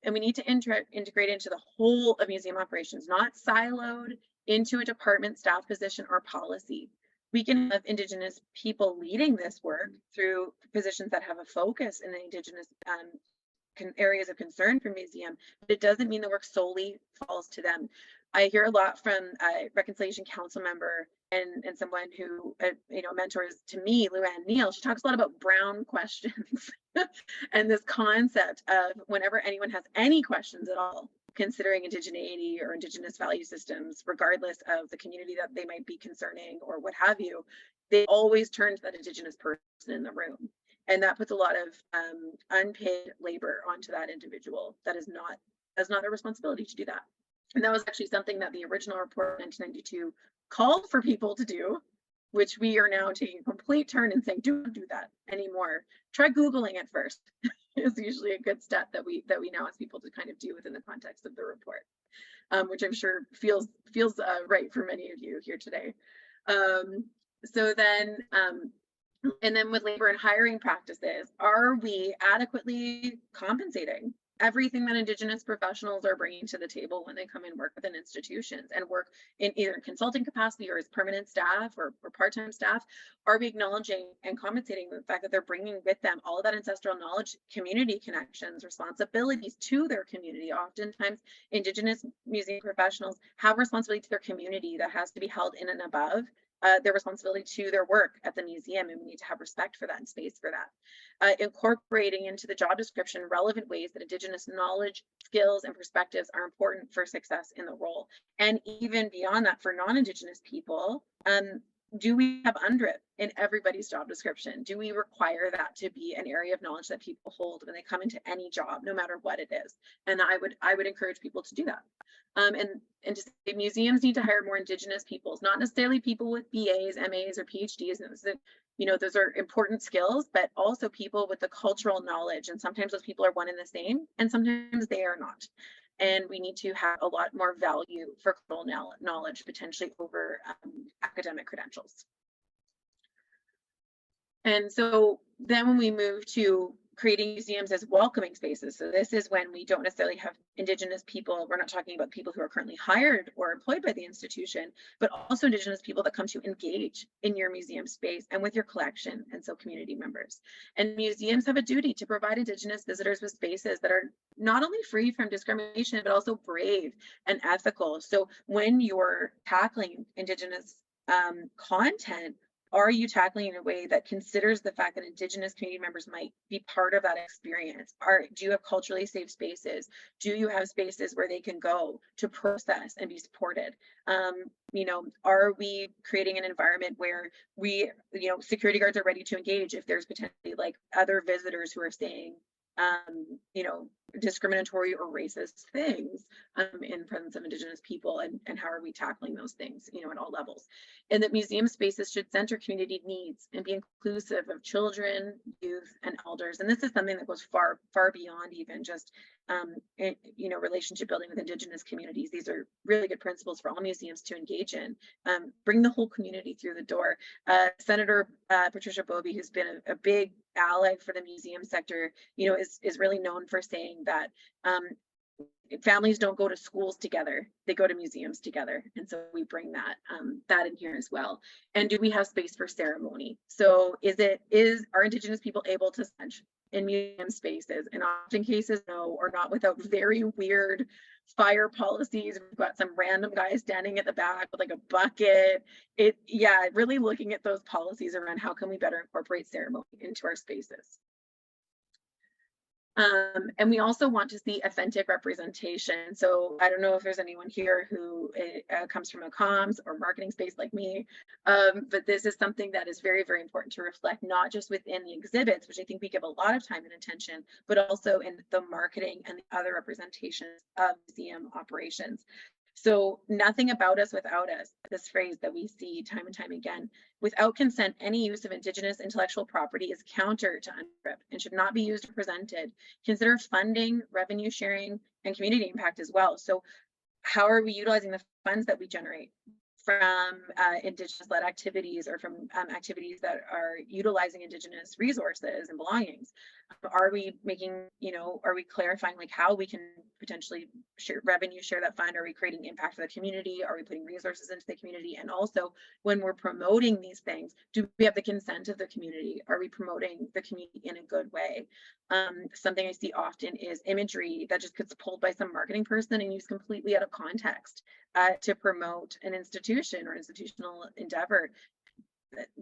and we need to integrate into the whole of museum operations, not siloed into a department, staff position, or policy. We can have Indigenous people leading this work through positions that have a focus in the Indigenous areas of concern for museum, but it doesn't mean the work solely falls to them. I hear a lot from a Reconciliation Council member and someone who mentors to me, Luann Neal. She talks a lot about brown questions and this concept of whenever anyone has any questions at all considering indigeneity or Indigenous value systems, regardless of the community that they might be concerning or what have you, they always turn to that Indigenous person in the room. And that puts a lot of unpaid labor onto that individual. That's not their responsibility to do that. And that was actually something that the original report in 1992 called for people to do, which we are now taking a complete turn and saying, don't do that anymore. Try Googling it first. Is usually a good step that we now ask people to kind of do within the context of the report, which I'm sure feels right for many of you here today. So then, and then with labor and hiring practices, are we adequately compensating everything that Indigenous professionals are bringing to the table when they come and work within institutions and work in either consulting capacity or as permanent staff or part-time staff? Are we acknowledging and compensating the fact that they're bringing with them all of that ancestral knowledge, community connections, responsibilities to their community? Oftentimes, Indigenous museum professionals have responsibility to their community that has to be held in and above their responsibility to their work at the museum, and we need to have respect for that and space for that. Incorporating into the job description relevant ways that Indigenous knowledge, skills, and perspectives are important for success in the role. And even beyond that, for non-Indigenous people, do we have UNDRIP in everybody's job description? Do we require that to be an area of knowledge that people hold when they come into any job, no matter what it is? And I would encourage people to do that. And to say museums need to hire more Indigenous peoples, not necessarily people with BAs, MAs, or PhDs. Those are important skills, but also people with the cultural knowledge. And sometimes those people are one and the same, and sometimes they are not. And we need to have a lot more value for cultural knowledge, potentially over academic credentials. And so then when we move to creating museums as welcoming spaces, so this is when we don't necessarily have Indigenous people. We're not talking about people who are currently hired or employed by the institution, but also Indigenous people that come to engage in your museum space and with your collection, and so community members. And museums have a duty to provide Indigenous visitors with spaces that are not only free from discrimination, but also brave and ethical. So when you're tackling Indigenous content, are you tackling in a way that considers the fact that Indigenous community members might be part of that experience? Do you have culturally safe spaces? Do you have spaces where they can go to process and be supported? You know, are we creating an environment where we, you know, security guards are ready to engage if there's potentially like other visitors who are saying, you know, discriminatory or racist things in presence of Indigenous people, and how are we tackling those things, you know, at all levels. And that museum spaces should center community needs and be inclusive of children, youth, and elders. And this is something that goes far, far beyond even just, you know, relationship building with Indigenous communities. These are really good principles for all museums to engage in. Bring the whole community through the door. Senator Patricia Bobie, who's been a big ally for the museum sector, you know, is really known for saying that families don't go to schools together, they go to museums together. And so we bring that that in here as well. And do we have space for ceremony? So are Indigenous people able to snudge in museum spaces? And often cases, no, or not, without very weird fire policies. We've got some random guy standing at the back with like a bucket. Yeah, really looking at those policies around how can we better incorporate ceremony into our spaces. And we also want to see authentic representation. So I don't know if there's anyone here who comes from a comms or marketing space like me, but this is something that is very, very important to reflect, not just within the exhibits, which I think we give a lot of time and attention, but also in the marketing and the other representations of museum operations. So nothing about us without us, this phrase that we see time and time again. Without consent, any use of Indigenous intellectual property is counter to UNDRIP and should not be used or presented. Consider funding, revenue sharing, and community impact as well. So how are we utilizing the funds that we generate from Indigenous-led activities, or from activities that are utilizing Indigenous resources and belongings? Are we making, you know, are we clarifying like how we can potentially share that fund? Are we creating impact for the community? Are we putting resources into the community? And also, when we're promoting these things, do we have the consent of the community? Are we promoting the community in a good way? Something I see often is imagery that just gets pulled by some marketing person and used completely out of context to promote an institution or institutional endeavor.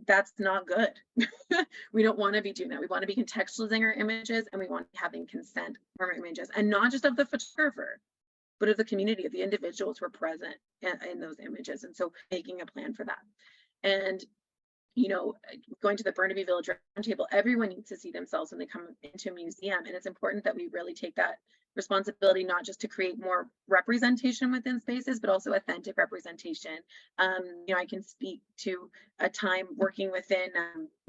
That's not good. We don't want to be doing that. We want to be contextualizing our images, and we want to be having consent from our images, and not just of the photographer, but of the community, of the individuals who are present in those images. And so making a plan for that. And, you know, going to the Burnaby Village Roundtable, everyone needs to see themselves when they come into a museum. And it's important that we really take that responsibility, not just to create more representation within spaces, but also authentic representation. You know, I can speak to a time working within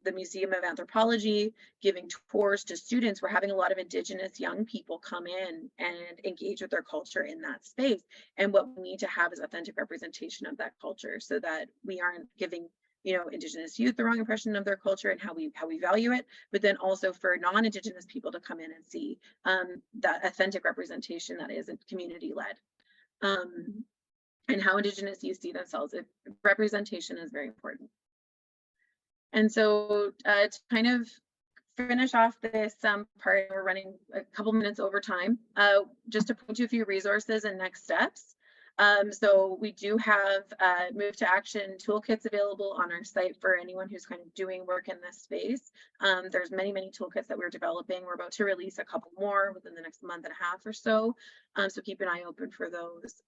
the Museum of Anthropology, giving tours to students. We're having a lot of Indigenous young people come in and engage with their culture in that space. And what we need to have is authentic representation of that culture, so that we aren't giving, you know, Indigenous youth the wrong impression of their culture and how we value it, but then also for non-Indigenous people to come in and see that authentic representation that is community-led, and how Indigenous youth see themselves. Representation is very important. And so to kind of finish off this part, we're running a couple minutes over time, just to point to a few resources and next steps. So we do have move to action toolkits available on our site for anyone who's kind of doing work in this space. There's many toolkits that we're developing. We're about to release a couple more within the next month and a half or so. So keep an eye open for those.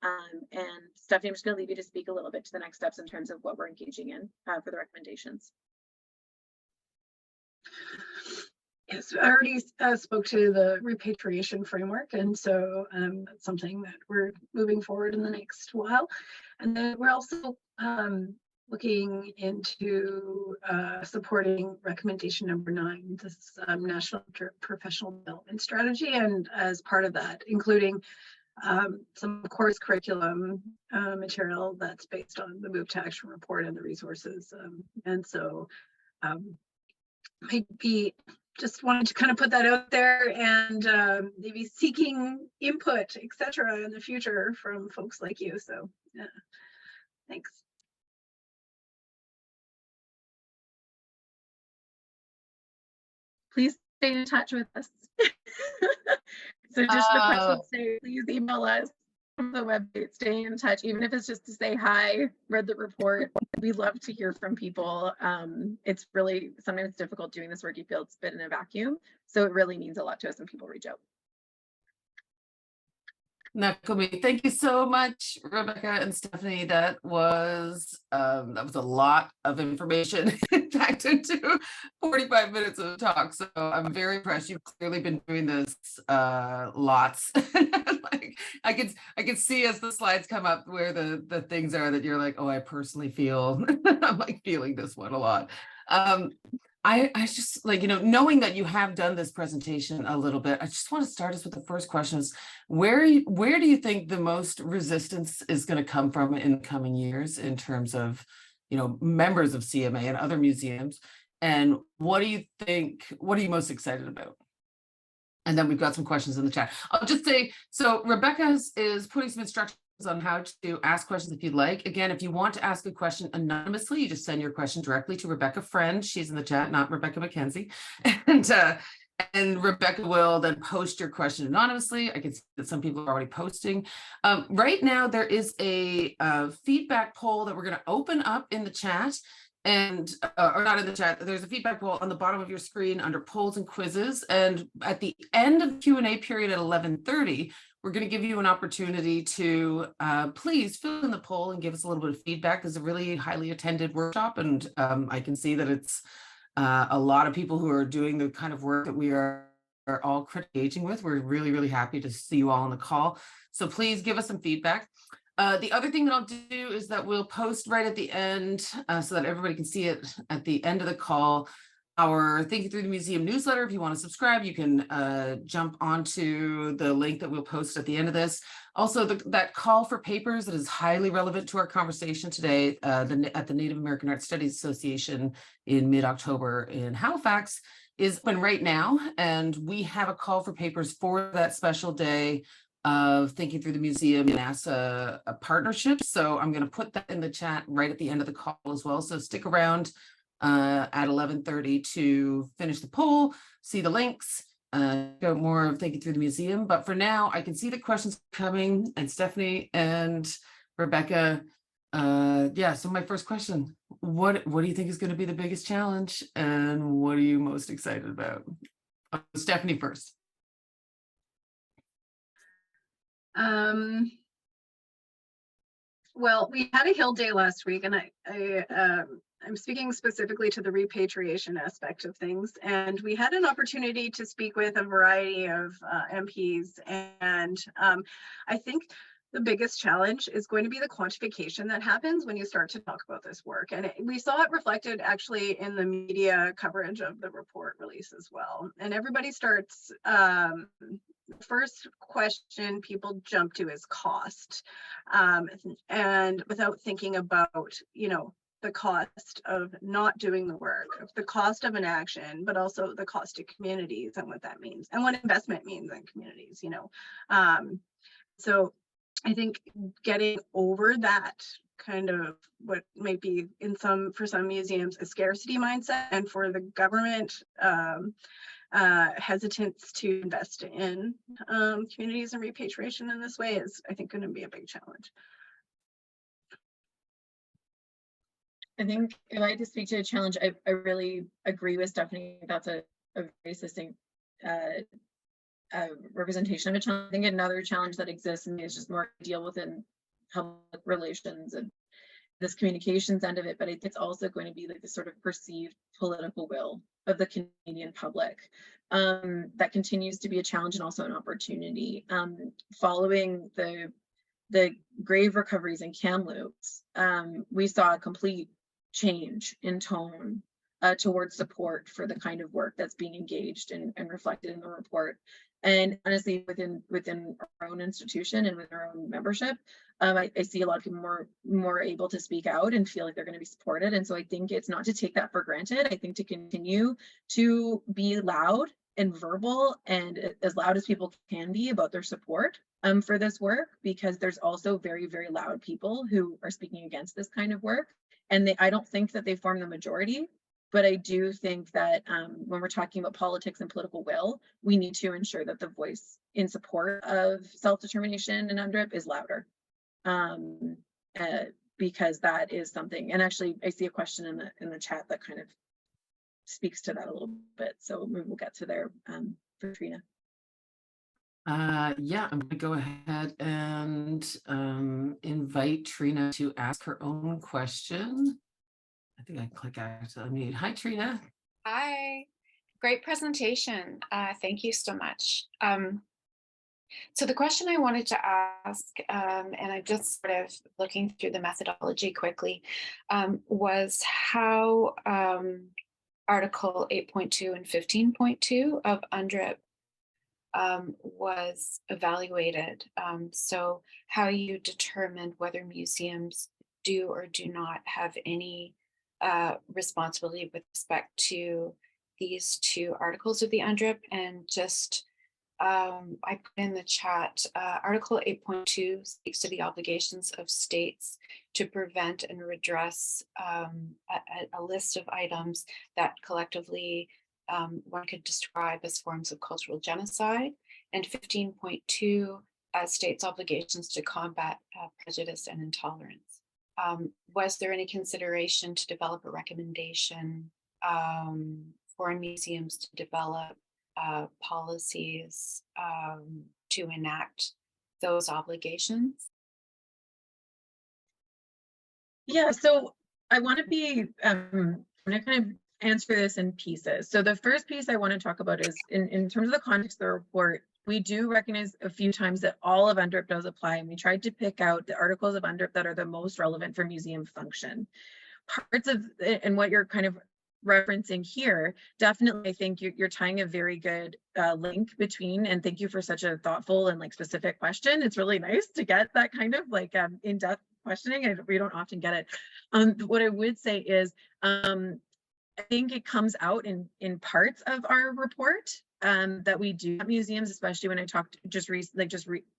And Stephanie, I'm just going to leave you to speak a little bit to the next steps in terms of what we're engaging in for the recommendations. Yes, I already spoke to the repatriation framework, and so that's something that we're moving forward in the next while. And then we're also looking into supporting recommendation number 9, this National Professional Development Strategy, and as part of that, including some course curriculum material that's based on the Move to Action report and the resources. And so maybe just wanted to kind of put that out there, and maybe seeking input, etc., in the future from folks like you. So yeah, thanks. Please stay in touch with us. So just request, say, please email us. from the website, staying in touch, even if it's just to say hi, read the report. We love to hear from people. It's really, sometimes it's difficult doing this work. You feel it's a bit in a vacuum. So it really means a lot to us when people reach out. Nakomi, thank you so much, Rebecca and Stephanie. That was a lot of information packed into 45 minutes of talk. So I'm very impressed. You've clearly been doing this lots. Like I could see as the slides come up where the things are that you're like, oh, I personally feel I'm like feeling this one a lot. I just like, knowing that you have done this presentation a little bit, I just want to start us with the first question is where do you think the most resistance is going to come from in the coming years in terms of, members of CMA and other museums? And what do you are you most excited about? And then we've got some questions in the chat. I'll just say, so Rebecca is putting some instructions on how to ask questions if you'd like. Again, if you want to ask a question anonymously, you just send your question directly to Rebecca Friend. She's in the chat, not Rebecca MacKenzie. And Rebecca will then post your question anonymously. I can see that some people are already posting. Right now, there is a feedback poll that we're going to open up in the chat. And or not in the chat, there's a feedback poll on the bottom of your screen under polls and quizzes. And at the end of the Q&A period at 11:30, we're going to give you an opportunity to please fill in the poll and give us a little bit of feedback. It's a really highly attended workshop, and I can see that it's a lot of people who are doing the kind of work that we are all engaging with. We're really, really happy to see you all on the call. So please give us some feedback. The other thing that I'll do is that we'll post right at the end so that everybody can see it at the end of the call, our Thinking Through the Museum newsletter. If you want to subscribe, you can jump onto the link that we'll post at the end of this. Also, that call for papers that is highly relevant to our conversation today at the Native American Art Studies Association in mid-October in Halifax is open right now. And we have a call for papers for that special day of Thinking Through the Museum and NASA partnership. So I'm going to put that in the chat right at the end of the call as well. So stick around at 11:30 to finish the poll, see the links, go more of Thinking Through the Museum. But for now, I can see the questions coming, and Stephanie and Rebecca. Yeah, so my first question, what do you think is going to be the biggest challenge, and what are you most excited about? Stephanie first. Well, we had a Hill Day last week, and I'm speaking specifically to the repatriation aspect of things. And we had an opportunity to speak with a variety of MPs, and I think the biggest challenge is going to be the quantification that happens when you start to talk about this work. And we saw it reflected actually in the media coverage of the report release as well. And everybody starts, the first question people jump to is cost. And without thinking about, the cost of not doing the work, the cost of an action, but also the cost to communities and what that means and what investment means in communities, So I think getting over that kind of what might be for some museums, a scarcity mindset, and for the government hesitance to invest in communities and repatriation in this way is, I think, going to be a big challenge. I think if I had to speak to a challenge, I really agree with Stephanie. That's a very succinct representation of a challenge. I think another challenge that exists and is just more deal within public relations and this communications end of it, but I think it's also going to be like the sort of perceived political will of the Canadian public that continues to be a challenge and also an opportunity. Following the grave recoveries in Kamloops, we saw a complete change in tone towards support for the kind of work that's being engaged and reflected in the report. And honestly, within our own institution and with our own membership, I see a lot of people more able to speak out and feel like they're going to be supported. And so I think it's not to take that for granted. I think to continue to be loud and verbal and as loud as people can be about their support for this work, because there's also very, very loud people who are speaking against this kind of work. And I don't think that they form the majority But I do think that when we're talking about politics and political will, we need to ensure that the voice in support of self-determination in UNDRIP is louder. Because that is something, and actually I see a question in the chat that kind of speaks to that a little bit. So maybe we'll get to there for Trina. Yeah, I'm gonna go ahead and invite Trina to ask her own question. I think I click out to unmute. Hi, Trina. Hi, great presentation. Thank you so much. So the question I wanted to ask, and I'm just sort of looking through the methodology quickly, was how Article 8.2 and 15.2 of UNDRIP was evaluated. So how you determined whether museums do or do not have any responsibility with respect to these two articles of the UNDRIP, and just I put in the chat, Article 8.2 speaks to the obligations of states to prevent and redress a list of items that collectively one could describe as forms of cultural genocide, and 15.2 states obligations to combat prejudice and intolerance. Was there any consideration to develop a recommendation for museums to develop policies to enact those obligations? Yeah, so I want to be, I'm going to kind of answer this in pieces. So the first piece I want to talk about is in terms of the context of the report, we do recognize a few times that all of UNDRIP does apply, and we tried to pick out the articles of UNDRIP that are the most relevant for museum function. Parts of, and what you're kind of referencing here, definitely I think you're tying a very good link between, and thank you for such a thoughtful and like specific question. It's really nice to get that kind of like in-depth questioning, and we don't often get it. What I would say is I think it comes out in parts of our report that we do at museums, especially when I talked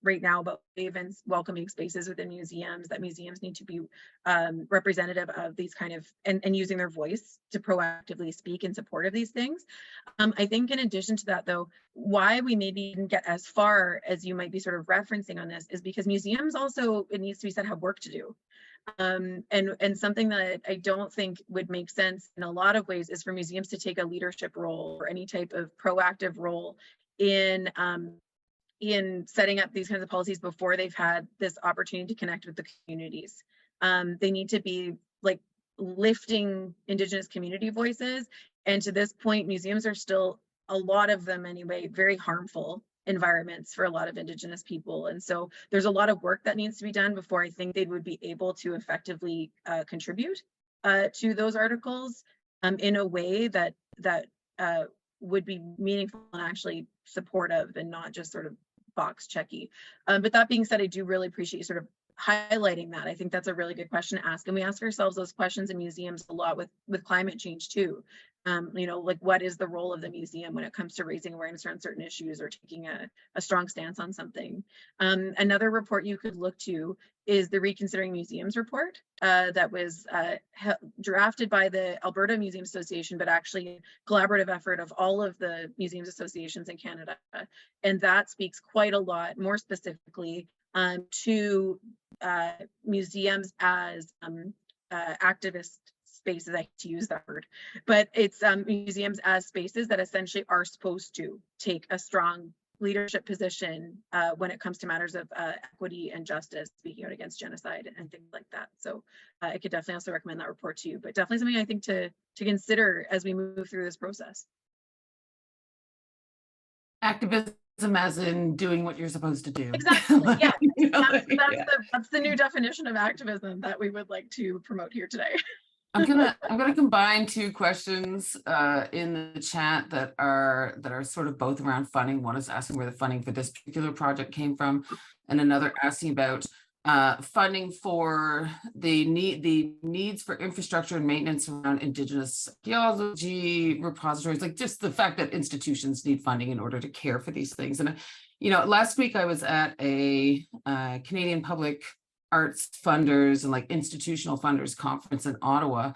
right now about events, welcoming spaces within museums, that museums need to be representative of these kind of, and using their voice to proactively speak in support of these things. I think in addition to that though, why we maybe didn't get as far as you might be sort of referencing on this is because museums also, it needs to be said, have work to do. And something that I don't think would make sense in a lot of ways is for museums to take a leadership role or any type of proactive role in setting up these kinds of policies before they've had this opportunity to connect with the communities. They need to be like lifting Indigenous community voices. And to this point, museums are still, a lot of them anyway, very harmful environments for a lot of Indigenous people. And so there's a lot of work that needs to be done before I think they would be able to effectively contribute to those articles in a way that would be meaningful and actually supportive and not just sort of box checky. But that being said, I do really appreciate you sort of highlighting that. I think that's a really good question to ask. And we ask ourselves those questions in museums a lot with climate change too. You know, like what is the role of the museum when it comes to raising awareness around certain issues or taking a strong stance on something. Another report you could look to is the Reconsidering Museums report that was drafted by the Alberta Museum Association, but actually a collaborative effort of all of the museums associations in Canada. And that speaks quite a lot more specifically to museums as activist spaces. I hate to use that word, but it's museums as spaces that essentially are supposed to take a strong leadership position when it comes to matters of equity and justice, speaking out against genocide and things like that. So I could definitely also recommend that report to you, but definitely something I think to consider as we move through this process. Activism as in doing what you're supposed to do. Exactly. Yeah. Yeah. That's the new definition of activism that we would like to promote here today. I'm gonna combine two questions in the chat that are sort of both around funding. One is asking where the funding for this particular project came from, and another asking about funding for the needs for infrastructure and maintenance around Indigenous archaeology repositories, like just the fact that institutions need funding in order to care for these things. And you know, last week I was at a Canadian Public Arts funders and like institutional funders conference in Ottawa,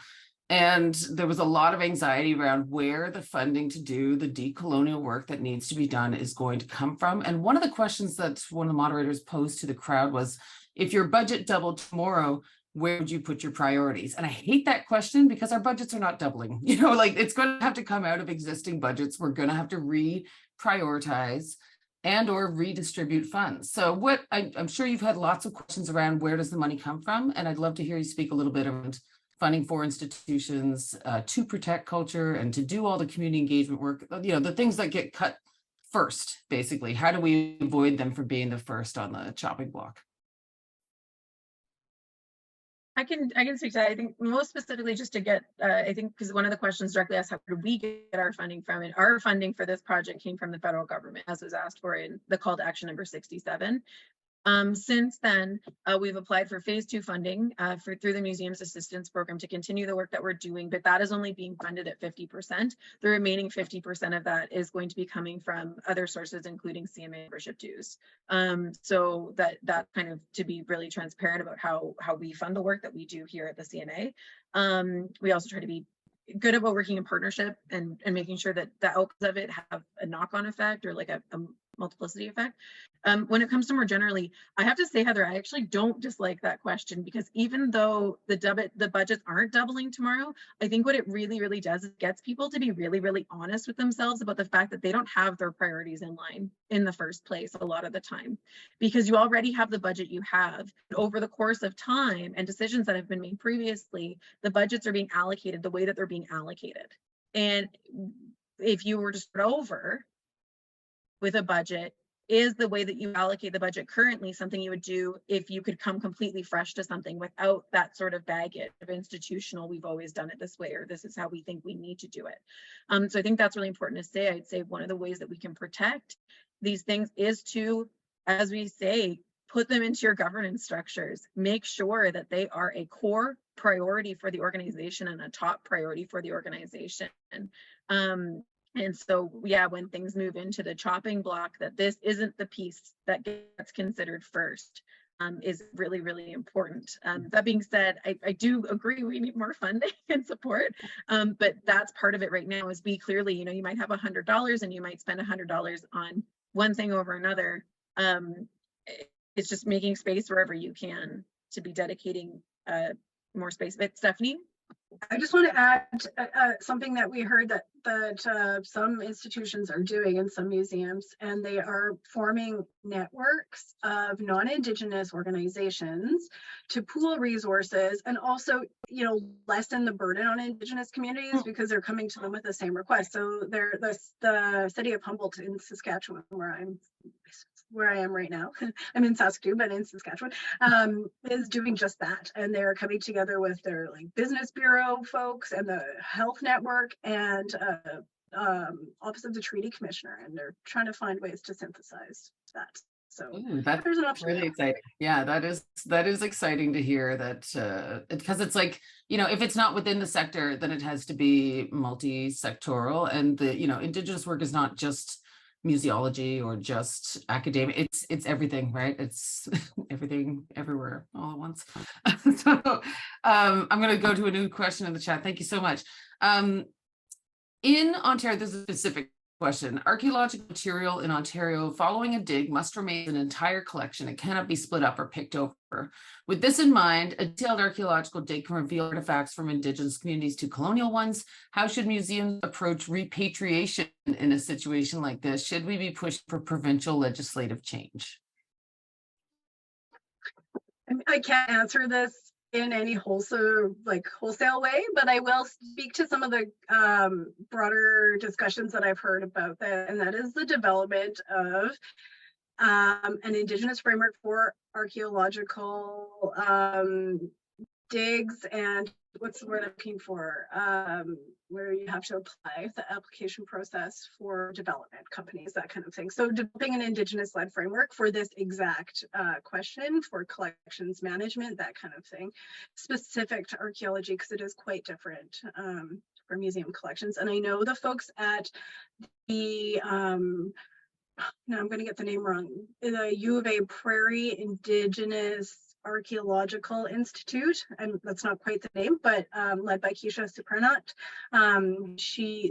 And there was a lot of anxiety around where the funding to do the decolonial work that needs to be done is going to come from. And one of the questions that one of the moderators posed to the crowd was, if your budget doubled tomorrow, where would you put your priorities? And I hate that question because our budgets are not doubling. You know, like it's going to have to come out of existing budgets. We're going to have to reprioritize and or redistribute funds. So what I'm sure you've had lots of questions around where does the money come from? And I'd love to hear you speak a little bit around funding for institutions to protect culture and to do all the community engagement work, you know, the things that get cut first, basically. How do we avoid them from being the first on the chopping block? I can speak to that. I think most specifically just to get, I think because one of the questions directly asked, how do we get our funding from? And our funding for this project came from the federal government, as was asked for in the call to action number 67. Since then, we've applied for phase 2 funding through the Museums Assistance Program to continue the work that we're doing, but that is only being funded at 50%. The remaining 50% of that is going to be coming from other sources, including CMA membership dues. So that kind of to be really transparent about how we fund the work that we do here at the CMA. We also try to be good about working in partnership and making sure that the outcomes of it have a knock-on effect or like a multiplicity effect. When it comes to more generally, I have to say, Heather, I actually don't dislike that question, because even though the budgets aren't doubling tomorrow, I think what it really, really does is gets people to be really, really honest with themselves about the fact that they don't have their priorities in line in the first place a lot of the time, because you already have the budget you have. Over the course of time and decisions that have been made previously, the budgets are being allocated the way that they're being allocated. And if you were to start over with a budget, is the way that you allocate the budget currently something you would do if you could come completely fresh to something without that sort of baggage of institutional, we've always done it this way, or this is how we think we need to do it. So I think that's really important to say. I'd say one of the ways that we can protect these things is to, as we say, put them into your governance structures. Make sure that they are a core priority for the organization and a top priority for the organization. And so, yeah, when things move into the chopping block, that this isn't the piece that gets considered first is really, really important. That being said, I do agree we need more funding and support, but that's part of it right now is be clearly, you know, you might have $100 and you might spend $100 on one thing over another. It's just making space wherever you can to be dedicating more space. But Stephanie? I just want to add something that we heard that some institutions are doing in some museums, and they are forming networks of non-Indigenous organizations to pool resources and also, you know, lessen the burden on Indigenous communities because they're coming to them with the same request. So the city of Humboldt in Saskatchewan, where I am right now, I'm in Saskatoon, but in Saskatchewan, is doing just that. And they're coming together with their like business bureau folks and the health network and Office of the Treaty Commissioner, and they're trying to find ways to synthesize that. So that's there's an option. really exciting. Yeah, that is exciting to hear that because it's like, you know, if it's not within the sector, then it has to be multi-sectoral, and the, you know, Indigenous work is not just museology or just academic, it's everything, right? It's everything everywhere all at once. So I'm going to go to a new question in the chat. Thank you so much. In Ontario, this is a specific question. Archaeological material in Ontario following a dig must remain an entire collection. It cannot be split up or picked over. With this in mind, a detailed archaeological dig can reveal artifacts from Indigenous communities to colonial ones. How should museums approach repatriation in a situation like this? Should we be pushing for provincial legislative change? I can't answer this in any wholesale way, but I will speak to some of the broader discussions that I've heard about that, and that is the development of an Indigenous framework for archaeological digs, and what's the word I'm looking for, where you have to apply the application process for development companies, that kind of thing. So developing an Indigenous-led framework for this exact question for collections management, that kind of thing, specific to archaeology, because it is quite different for museum collections. And I know the folks at the, now I'm going to get the name wrong, the U of A Prairie Indigenous Archaeological Institute, and that's not quite the name, but led by Keisha Supranat.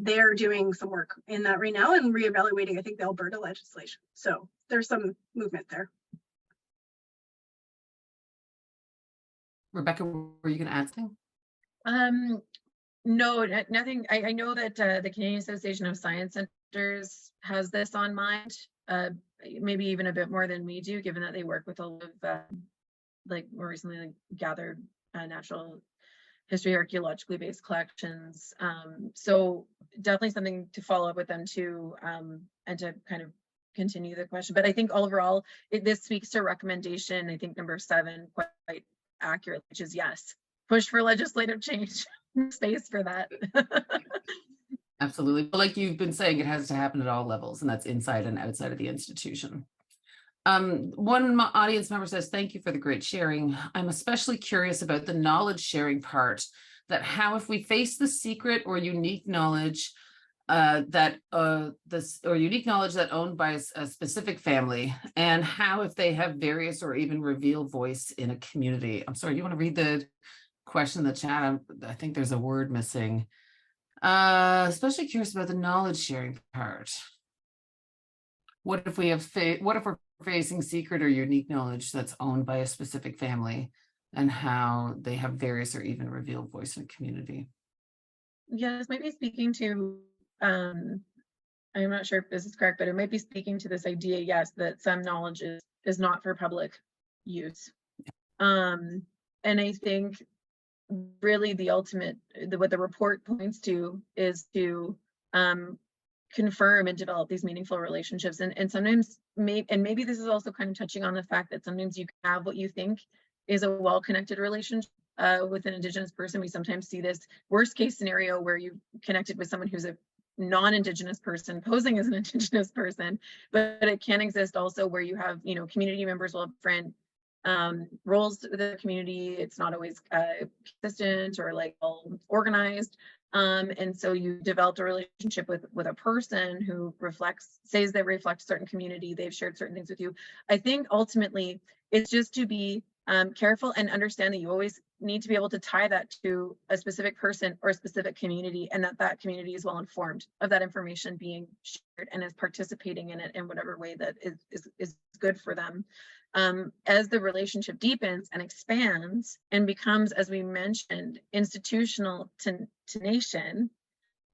They are doing some work in that right now and reevaluating, I think, the Alberta legislation. So there's some movement there. Rebecca, were you going to add something? No, nothing. I know that the Canadian Association of Science Centers has this on mind, maybe even a bit more than we do, given that they work with a lot of like more recently like gathered natural history archaeologically based collections. So definitely something to follow up with them too, and to kind of continue the question. But I think overall, this speaks to recommendation, I think number 7, quite accurate, which is yes, push for legislative change. Space for that. Absolutely. But like you've been saying, it has to happen at all levels, and that's inside and outside of the institution. One audience member says, thank you for the great sharing. I'm especially curious about the knowledge sharing part, that how if we face the secret or unique knowledge that owned by a specific family, and how if they have various or even reveal voice in a community. I'm sorry, you want to read the question in the chat? I think there's a word missing. Especially curious about the knowledge sharing part. What if we have what if we're facing secret or unique knowledge that's owned by a specific family, and how they have various or even revealed voice in a community? Yes, might be speaking to I'm not sure if this is correct, but it might be speaking to this idea, yes, that some knowledge is not for public use. And I think really the ultimate, what the report points to is to confirm and develop these meaningful relationships. And sometimes, maybe this is also kind of touching on the fact that sometimes you can have what you think is a well-connected relationship with an Indigenous person. We sometimes see this worst case scenario where you connected with someone who's a non-Indigenous person posing as an Indigenous person, but it can exist also where you have, community members will have different roles within the community. It's not always consistent or like all organized. And so you developed a relationship with a person who says they reflect a certain community, they've shared certain things with you. I think ultimately it's just to be careful and understand that you always need to be able to tie that to a specific person or a specific community, and that community is well informed of that information being shared and is participating in it in whatever way that is good for them. As the relationship deepens and expands and becomes, as we mentioned, institutional to nation,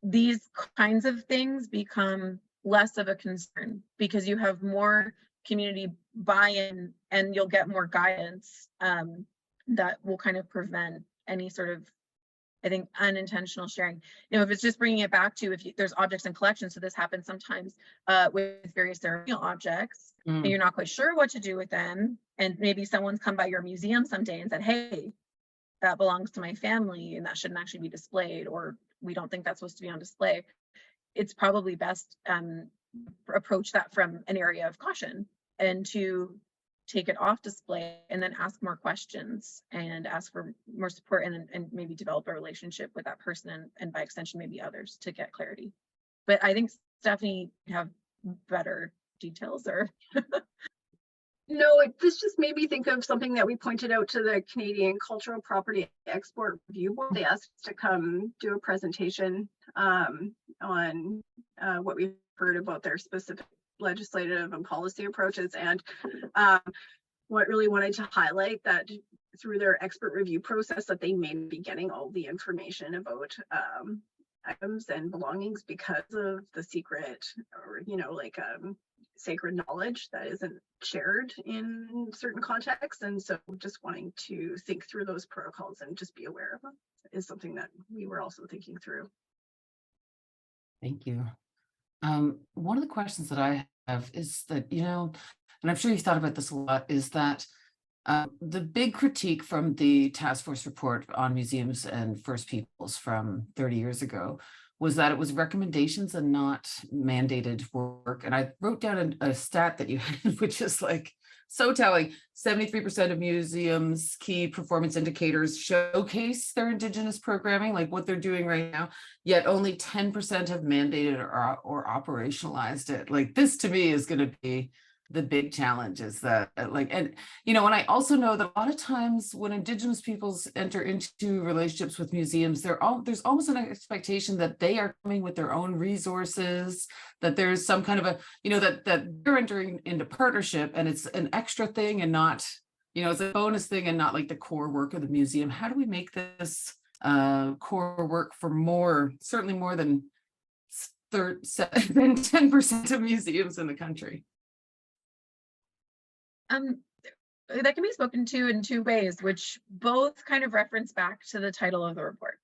these kinds of things become less of a concern because you have more community buy-in and you'll get more guidance that will kind of prevent any sort of, I think, unintentional sharing. If it's just bringing it back to if there's objects in collections, so this happens sometimes with various ceremonial objects, and you're not quite sure what to do with them, and maybe someone's come by your museum someday and said, hey, that belongs to my family and that shouldn't actually be displayed, or we don't think that's supposed to be on display. It's probably best approach that from an area of caution and to take it off display and then ask more questions and ask for more support, and maybe develop a relationship with that person and by extension maybe others to get clarity. But I think Stephanie have better details or No, this just made me think of something that we pointed out to the Canadian Cultural Property Export Review Board. They asked us to come do a presentation on what we've heard about their specific legislative and policy approaches, and what really wanted to highlight that through their expert review process that they may be getting all the information about items and belongings because of the secret or sacred knowledge that isn't shared in certain contexts. And so just wanting to think through those protocols and just be aware of them is something that we were also thinking through. Thank you. One of the questions that I have is that, and I'm sure you've thought about this a lot, is that the big critique from the task force report on museums and First Peoples from 30 years ago was that it was recommendations and not mandated work. And I wrote down a stat that you had, which is like so telling. 73% of museums' key performance indicators showcase their Indigenous programming, like what they're doing right now, yet only 10% have mandated or operationalized it. Like this to me is going to be the big challenges that and you know, and I also know that a lot of times when Indigenous peoples enter into relationships with museums, there's almost an expectation that they are coming with their own resources, that there's some kind of a, you know, that they're entering into partnership and it's an extra thing and not, you know, it's a bonus thing and not like the core work of the museum. How do we make this core work for certainly more than 10% of museums in the country? That can be spoken to in two ways, which both kind of reference back to the title of the report.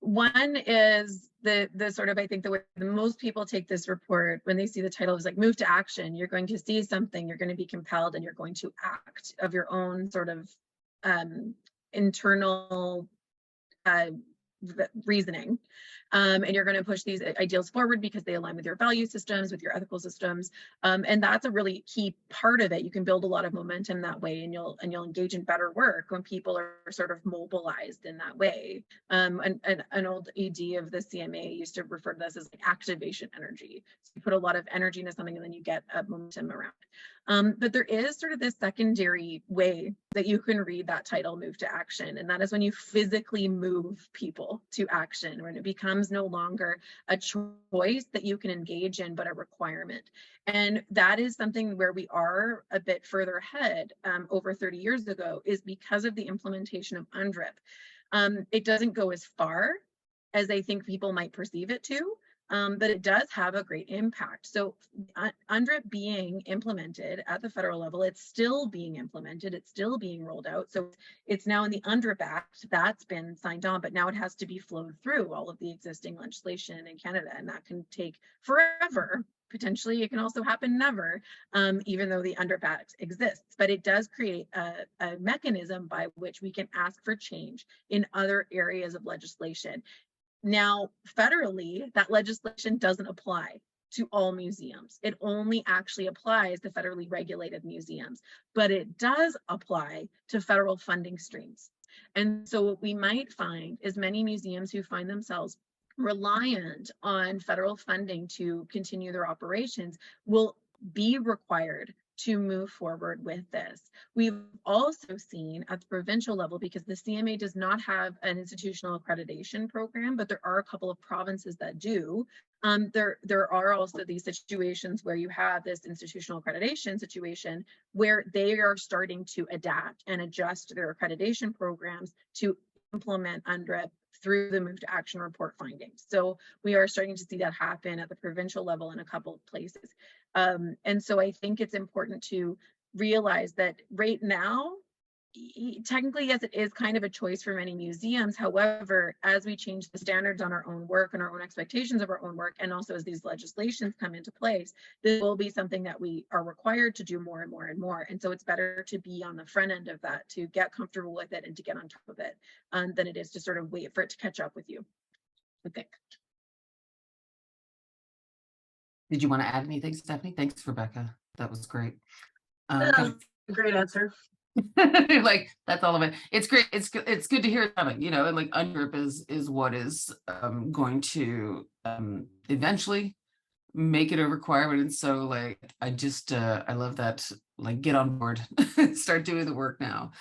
One is the sort of, I think the way most people take this report when they see the title is like move to action. You're going to see something, you're going to be compelled, and you're going to act of your own sort of internal reasoning. And you're going to push these ideals forward because they align with your value systems, with your ethical systems. And that's a really key part of it. You can build a lot of momentum that way, and you'll engage in better work when people are sort of mobilized in that way. An old ED of the CMA used to refer to this as like activation energy. So you put a lot of energy into something and then you get a momentum around. But there is sort of this secondary way that you can read that title, move to action. And that is when you physically move people to action, when it becomes no longer a choice that you can engage in, but a requirement. And that is something where we are a bit further ahead over 30 years ago, is because of the implementation of UNDRIP. It doesn't go as far as I think people might perceive it to, but it does have a great impact. So UNDRIP being implemented at the federal level, it's still being implemented, it's still being rolled out. So it's now in the UNDRIP Act that's been signed on, but now it has to be flowed through all of the existing legislation in Canada, and that can take forever. Potentially, it can also happen never, even though the UNDRIP Act exists. But it does create a mechanism by which we can ask for change in other areas of legislation. Now, federally, that legislation doesn't apply to all museums. It only actually applies to federally regulated museums, but it does apply to federal funding streams. And so what we might find is many museums who find themselves reliant on federal funding to continue their operations will be required to move forward with this. We've also seen at the provincial level, because the CMA does not have an institutional accreditation program, but there are a couple of provinces that do. There are also these situations where you have this institutional accreditation situation where they are starting to adapt and adjust their accreditation programs to implement UNDRIP through the Move to Action report findings. So we are starting to see that happen at the provincial level in a couple of places. And so I think it's important to realize that right now, technically, yes, it is kind of a choice for many museums. However, as we change the standards on our own work and our own expectations of our own work, and also as these legislations come into place, this will be something that we are required to do more and more and more. And so it's better to be on the front end of that, to get comfortable with it and to get on top of it, than it is to sort of wait for it to catch up with you, I think. Did you want to add anything, Stephanie? Thanks, Rebecca. That was great. Great answer. Like that's all of it. It's great. It's good to hear it coming, you know, and like UNDRIP is what is going to eventually make it a requirement. And so like I just I love that, like get on board, start doing the work now.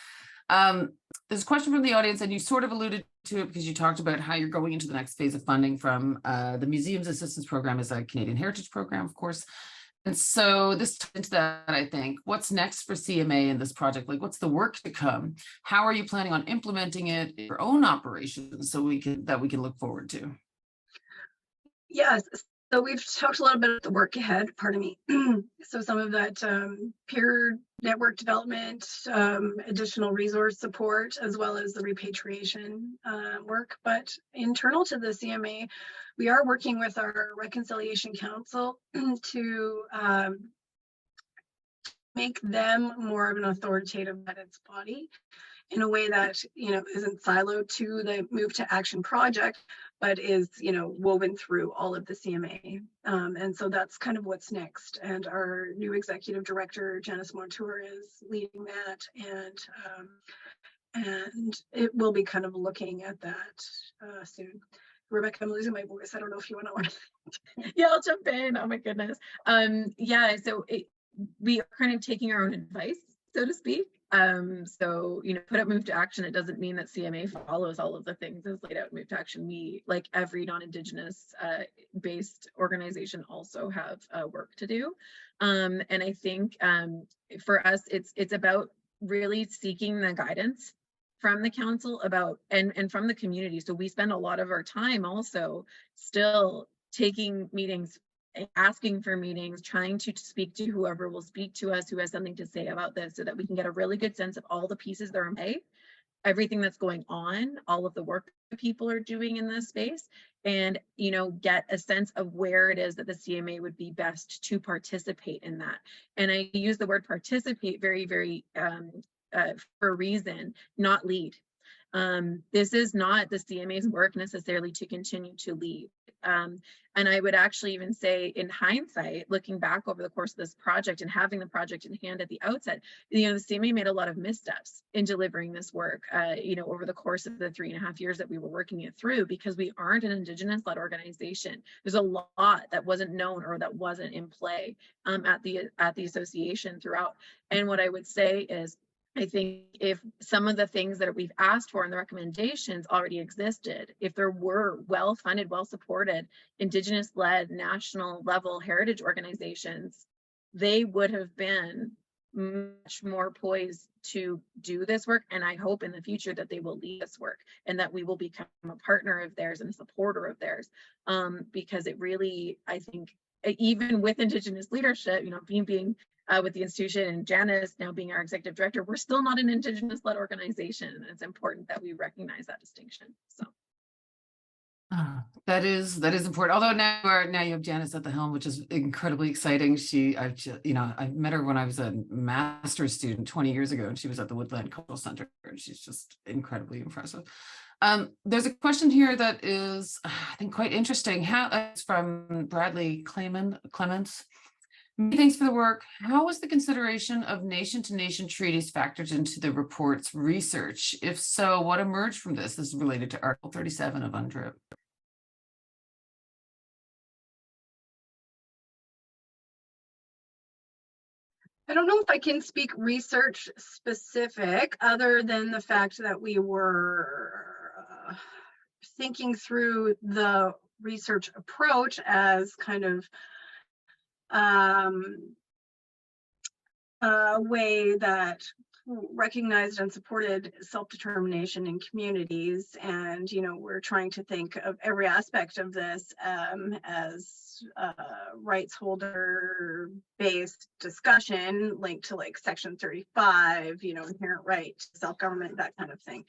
There's a question from the audience, and you sort of alluded to it because you talked about how you're going into the next phase of funding from the Museums Assistance Program is a Canadian Heritage Program, of course. And so this ties into that, I think. What's next for CMA in this project? Like, what's the work to come? How are you planning on implementing it in your own operations so we can look forward to? Yes. So we've talked a little bit about the work ahead, pardon me. So some of that peer network development, additional resource support, as well as the repatriation work. But internal to the CMA, we are working with our Reconciliation Council to make them more of an authoritative guidance body in a way that, you know, isn't siloed to the Move to Action project, but is, you know, woven through all of the CMA. And so that's kind of what's next. And our new executive director, Janice Montour, is leading that. And it will be kind of looking at that soon. Rebecca, I'm losing my voice. I don't know if you want to. Yeah, I'll jump in. Oh my goodness. Yeah, so we are kind of taking our own advice, so to speak. So, you know, put up, move to action. It doesn't mean that CMA follows all of the things as laid out in move to action. We, like every non-Indigenous based organization, also have work to do. And I think for us, it's about really seeking the guidance from the council about and from the community. So we spend a lot of our time also still taking meetings, asking for meetings, trying to speak to whoever will speak to us, who has something to say about this, so that we can get a really good sense of all the pieces that are in play, everything that's going on, all of the work that people are doing in this space, and, you know, get a sense of where it is that the CMA would be best to participate in that. And I use the word participate very, very for a reason, not lead. This is not the CMA's work necessarily to continue to lead. And I would actually even say, in hindsight, looking back over the course of this project and having the project in hand at the outset, you know, the CMA made a lot of missteps in delivering this work, you know, over the course of the 3.5 years that we were working it through, because we aren't an Indigenous-led organization. There's a lot that wasn't known or that wasn't in play at the association throughout. And what I would say is, I think if some of the things that we've asked for in the recommendations already existed, if there were well-funded, well-supported, Indigenous-led, national level heritage organizations, they would have been much more poised to do this work. And I hope in the future that they will lead this work and that we will become a partner of theirs and a supporter of theirs. Because it really, I think, even with Indigenous leadership, you know, being with the institution, and Janice now being our executive director, we're still not an Indigenous-led organization, and it's important that we recognize that distinction. So that is important. Although now you have Janice at the helm, which is incredibly exciting. I met her when I was a master's student 20 years ago, and she was at the Woodland Cultural Center, and she's just incredibly impressive. There's a question here that is, I think, quite interesting. It's from Bradley Clements. Thanks for the work. How was the consideration of nation-to-nation treaties factored into the report's research? If so, what emerged from this? This is related to Article 37 of UNDRIP. I don't know if I can speak research specific, other than the fact that we were thinking through the research approach as kind of a way that recognized and supported self-determination in communities. And, you know, we're trying to think of every aspect of this as rights holder based discussion linked to like Section 35, you know, inherent right to self-government, that kind of thing.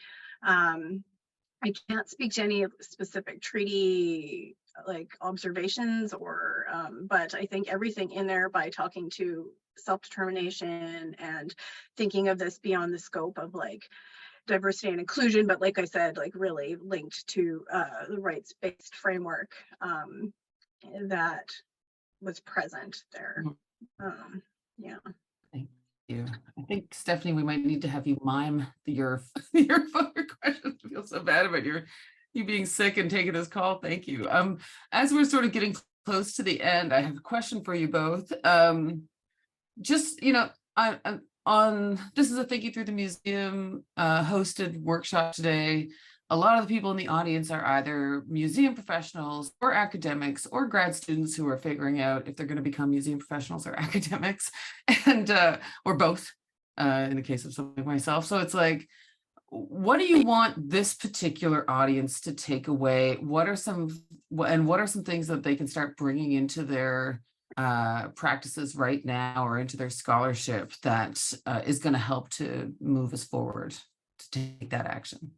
I can't speak to any specific treaty like observations or but I think everything in there, by talking to self-determination and thinking of this beyond the scope of like diversity and inclusion, but like I said, like really linked to the rights-based framework that was present there. Yeah. Thank you. I think, Stephanie, we might need to have you mime your phone questions. I feel so bad about you being sick and taking this call. Thank you. As we're sort of getting close to the end, I have a question for you both. Just, you know, this is a Thinking Through the Museum hosted workshop today. A lot of the people in the audience are either museum professionals or academics or grad students who are figuring out if they're going to become museum professionals or academics, and or both in the case of someone like myself. So it's like, what do you want this particular audience to take away? What are some things that they can start bringing into their practices right now or into their scholarship that is going to help to move us forward to take that action?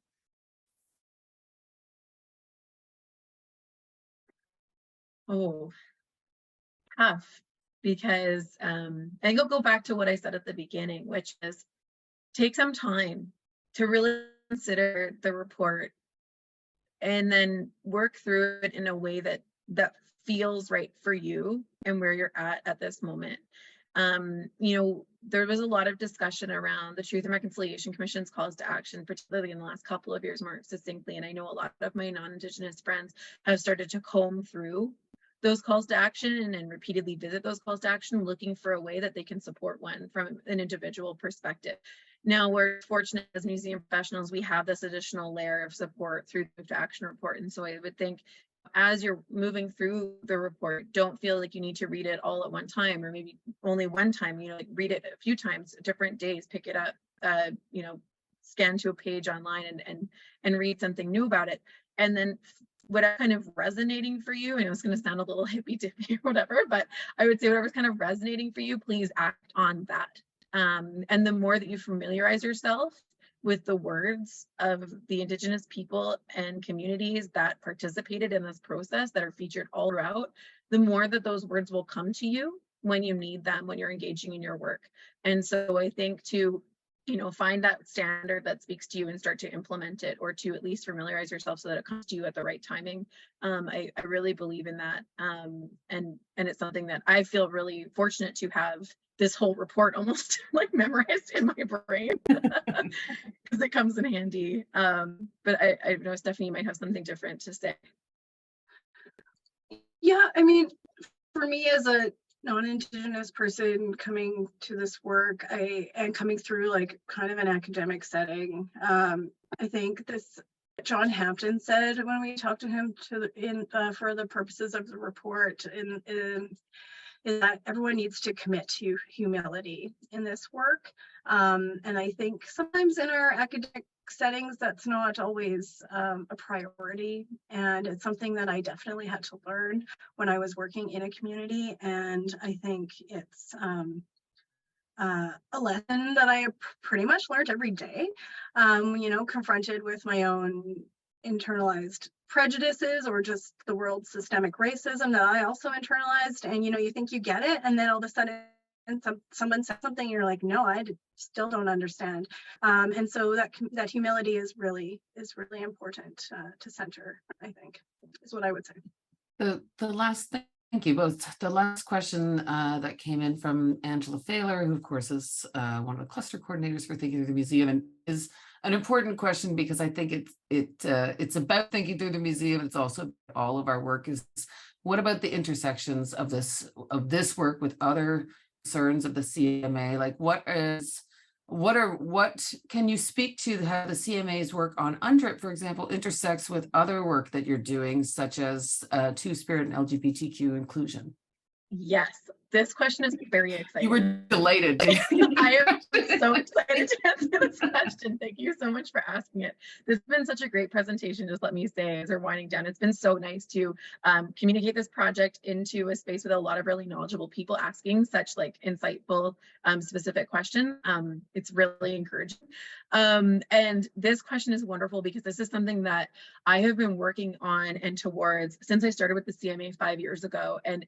Oh, tough, because I think I'll go back to what I said at the beginning, which is take some time to really consider the report and then work through it in a way that feels right for you and where you're at this moment. You know, there was a lot of discussion around the Truth and Reconciliation Commission's calls to action, particularly in the last couple of years more succinctly. And I know a lot of my non-Indigenous friends have started to comb through those calls to action and repeatedly visit those calls to action, looking for a way that they can support one from an individual perspective. Now, we're fortunate as museum professionals, we have this additional layer of support through the Move to Action report. And so I would think as you're moving through the report, don't feel like you need to read it all at one time, or maybe only one time, you know, like read it a few times, different days, pick it up, you know, scan to a page online and read something new about it. And then whatever kind of resonating for you, and it's going to sound a little hippy dippy or whatever, but I would say whatever's kind of resonating for you, please act on that. And the more that you familiarize yourself with the words of the Indigenous people and communities that participated in this process that are featured all throughout, the more that those words will come to you when you need them, when you're engaging in your work. And so I think to, you know, find that standard that speaks to you and start to implement it, or to at least familiarize yourself so that it comes to you at the right timing. I really believe in that. And it's something that I feel really fortunate to have this whole report almost like memorized in my brain because it comes in handy. But I know Stephanie might have something different to say. Yeah, I mean, for me as a non-Indigenous person coming to this work, and coming through like kind of an academic setting, I think this John Hampton said when we talked to him for the purposes of the report, is that everyone needs to commit to humility in this work. And I think sometimes in our academic settings, that's not always a priority. And it's something that I definitely had to learn when I was working in a community. And I think it's a lesson that I pretty much learned every day, you know, confronted with my own internalized prejudices or just the world's systemic racism that I also internalized. And, you know, you think you get it, and then all of a sudden someone says something, you're like, no, I still don't understand. And so that humility is really important to center, I think, is what I would say. The last thing, thank you both. The last question that came in from Angela Thaler, who of course is one of the cluster coordinators for Thinking Through the Museum, and is an important question because I think it's about thinking through the museum. It's also all of our work is, what about the intersections of this work with other concerns of the CMA? Like what can you speak to how the CMA's work on UNDRIP, for example, intersects with other work that you're doing, such as Two-Spirit and LGBTQ inclusion? Yes, this question is very exciting. You were delighted. I am so excited to answer this question. Thank you so much for asking it. This has been such a great presentation, just let me say, as we're winding down. It's been so nice to communicate this project into a space with a lot of really knowledgeable people asking such like insightful, specific questions. It's really encouraging. And this question is wonderful because this is something that I have been working on and towards since I started with the CMA 5 years ago. And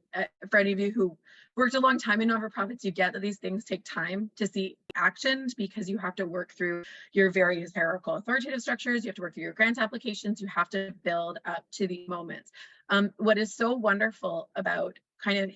for any of you who worked a long time in non-for-profits, you get that these things take time to see actioned because you have to work through your various hierarchical authoritative structures, you have to work through your grant applications, you have to build up to these moments. What is so wonderful about kind of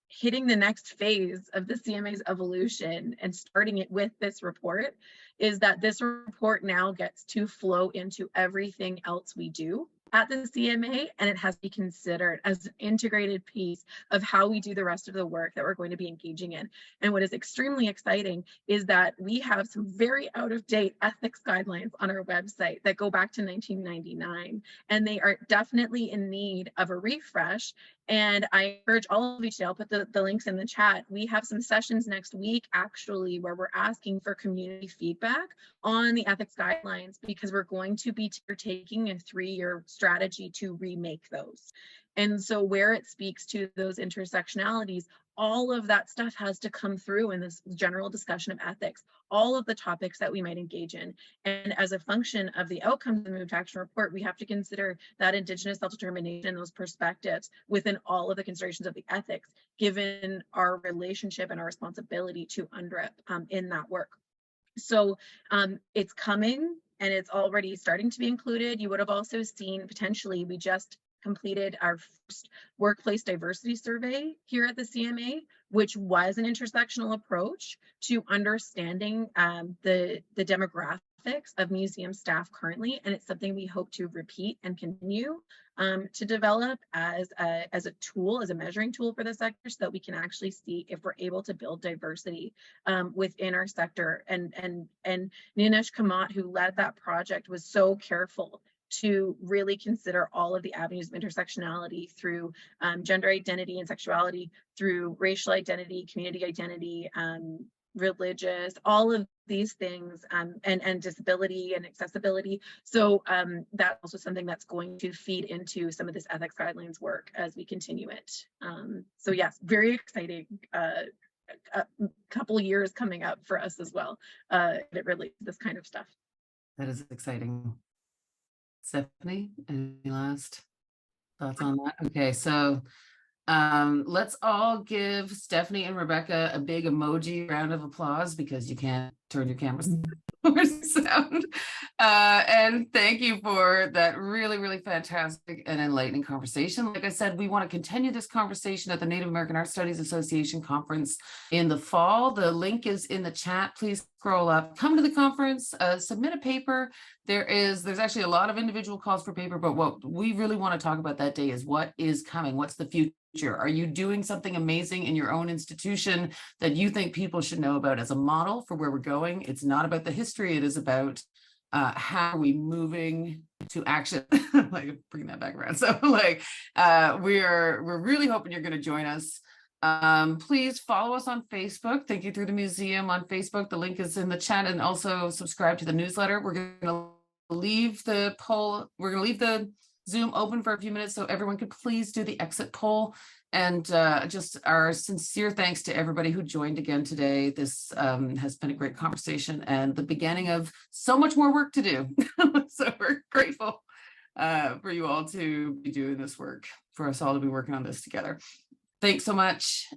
hitting the next phase of the CMA's evolution and starting it with this report is that this report now gets to flow into everything else we do at the CMA, and it has to be considered as an integrated piece of how we do the rest of the work that we're going to be engaging in. And what is extremely exciting is that we have some very out-of-date ethics guidelines on our website that go back to 1999, and they are definitely in need of a refresh. And I encourage all of you to, I'll put the links in the chat. We have some sessions next week, actually, where we're asking for community feedback on the ethics guidelines, because we're going to be taking a 3-year strategy to remake those. And so where it speaks to those intersectionalities, all of that stuff has to come through in this general discussion of ethics, all of the topics that we might engage in. And as a function of the outcomes of the Move to Action report, we have to consider that Indigenous self-determination and those perspectives within all of the considerations of the ethics, given our relationship and our responsibility to UNDRIP in that work. So it's coming and it's already starting to be included. You would have also seen potentially, we just completed our first workplace diversity survey here at the CMA, which was an intersectional approach to understanding the demographics of museum staff currently, and it's something we hope to repeat and continue to develop as a tool, as a measuring tool for the sector, so that we can actually see if we're able to build diversity within our sector. And Ninesh Kamat, who led that project, was so careful to really consider all of the avenues of intersectionality through gender identity and sexuality, through racial identity, community identity, religious, all of these things, and disability and accessibility. So that's also something that's going to feed into some of this ethics guidelines work as we continue it. So yes, very exciting a couple years coming up for us as well. It relates to this kind of stuff. That is exciting. Stephanie, any last thoughts on that? Okay, so let's all give Stephanie and Rebecca a big emoji round of applause, because you can't turn your cameras or sound. And thank you for that really, really fantastic and enlightening conversation. Like I said, we want to continue this conversation at the Native American Art Studies Association conference in the fall. The link is in the chat. Please scroll up, come to the conference, submit a paper. There's actually a lot of individual calls for paper, but what we really want to talk about that day is what is coming, what's the future. Are you doing something amazing in your own institution that you think people should know about as a model for where we're going? It's not about the history, it is about how are we moving to action. Like, bring that back around. So like we're really hoping you're going to join us. Please follow us on Facebook, Thinking Through the Museum on Facebook. The link is in the chat, and also subscribe to the newsletter. We're going to leave the poll, we're going to leave the Zoom open for a few minutes so everyone could please do the exit poll. And just our sincere thanks to everybody who joined again today. This has been a great conversation and the beginning of so much more work to do. So we're grateful for you all to be doing this work, for us all to be working on this together. Thanks so much.